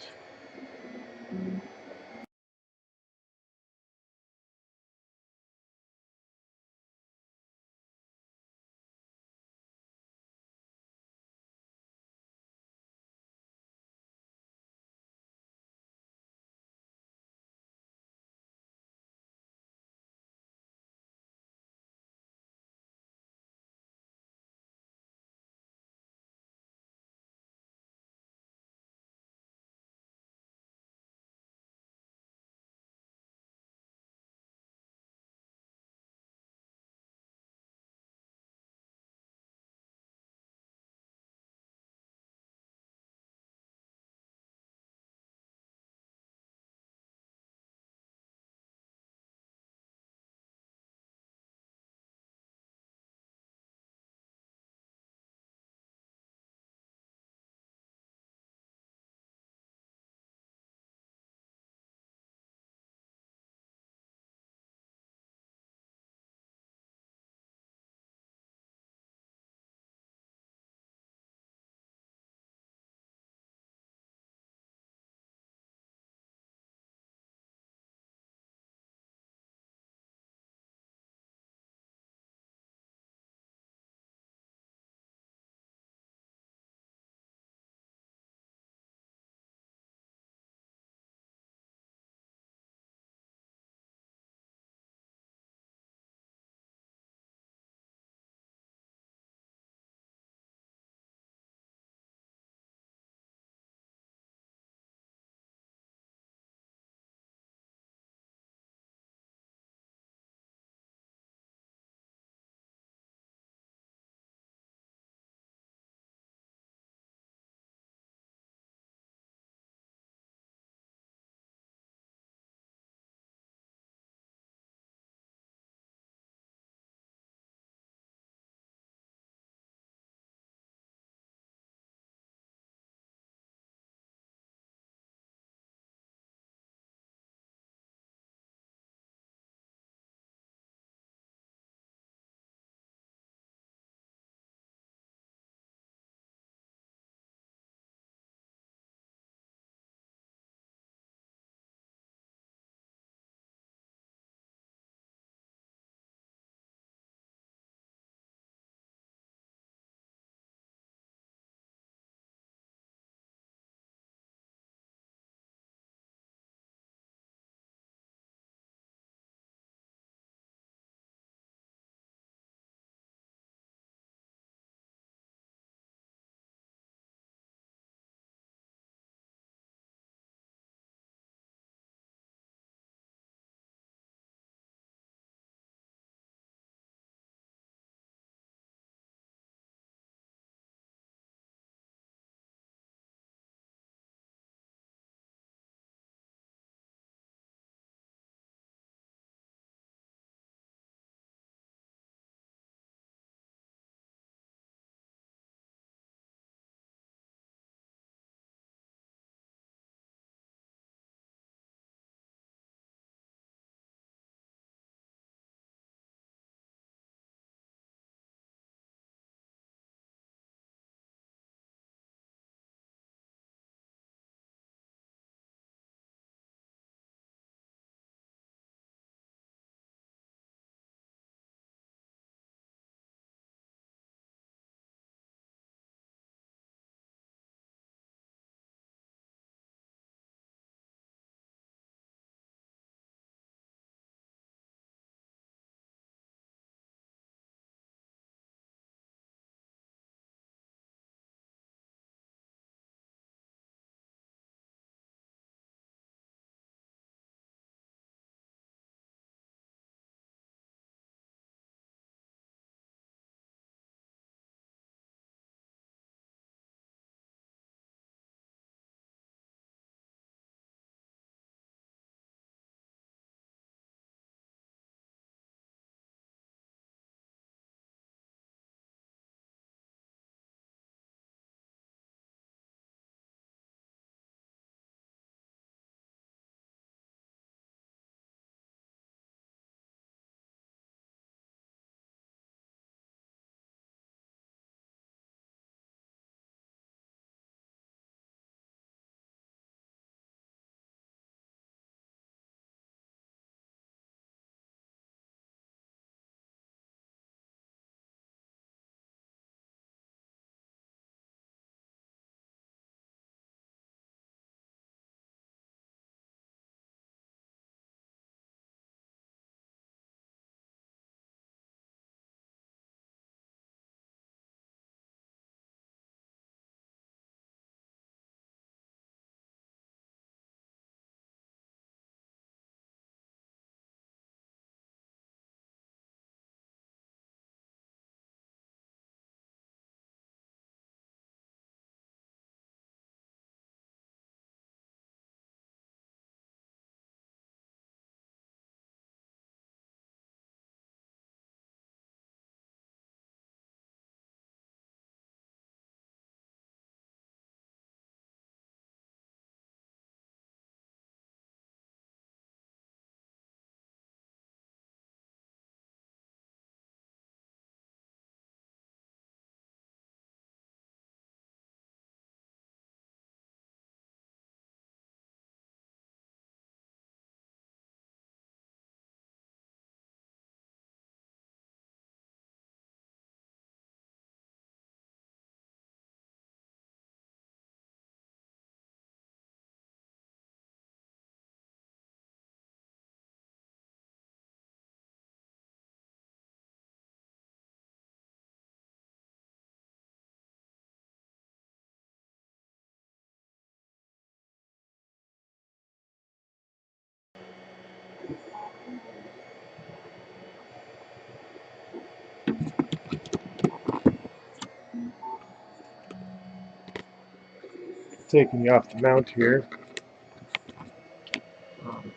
taking you off the mount here.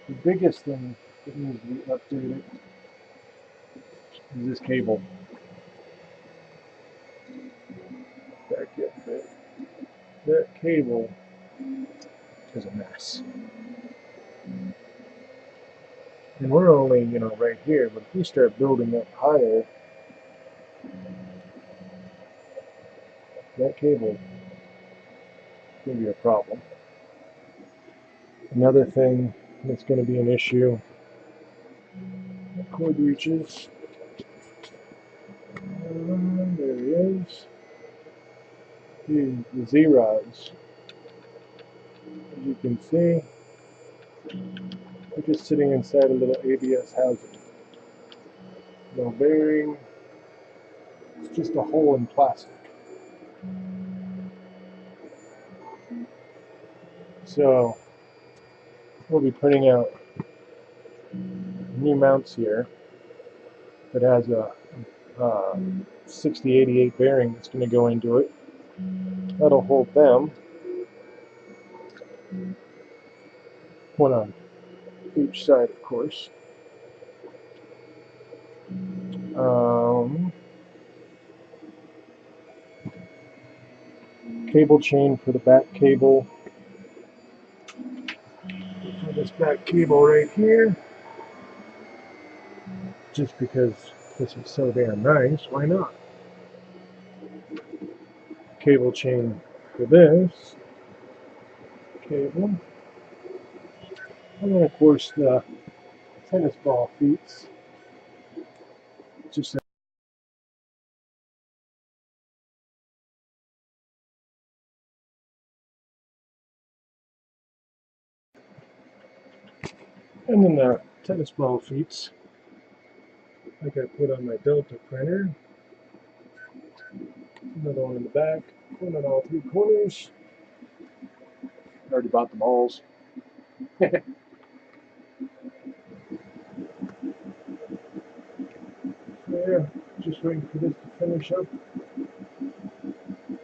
The biggest thing that needs to be updated is this cable. Back up a bit. That cable is a mess. And we're only, right here, but if we start building up higher, that cable is going to be a problem. Another thing that's going to be an issue, cord reaches. There he is. The Z-rods. As you can see, they're just sitting inside a little ABS housing. No bearing. It's just a hole in plastic. So we'll be printing out new mounts here that has a 6088 bearing that's going to go into it. That'll hold them. One on each side, of course. Cable chain for the back cable. For this back cable right here. Just because this is so damn nice, why not? Cable chain for this cable. And then of course the tennis ball feet. Just and then the tennis ball feet, like I put on my Delta printer. Another one in the back, one on all three corners. I already bought the balls. Yeah, just waiting for this to finish up.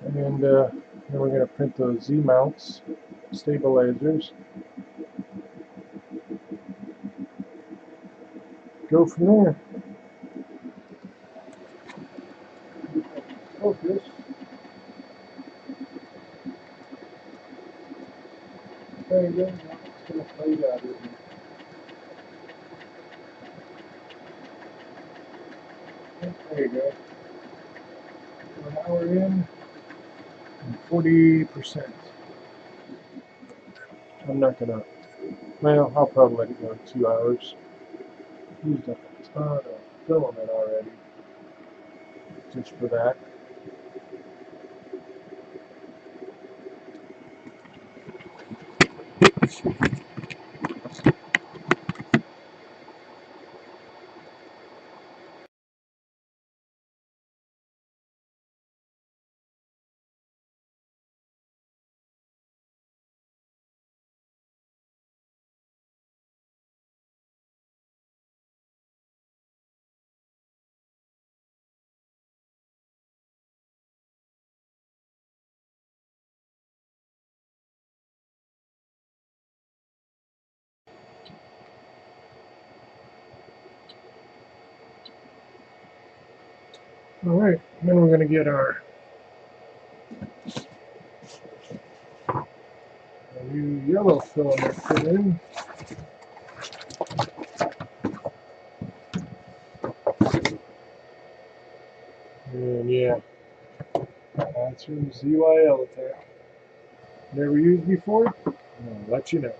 And then we're going to print those Z-mounts, stabilizers. Go from there. Focus. There you go. It's going to fade out of here. There you go. 1 hour in, and 40%. I'm not going to, well, I'll probably let it go 2 hours. Used up a ton of filament already, just for that. Alright, then we're going to get our new yellow filament put in. And yeah, that's from ZYL attack. Never used before? I'll let you know.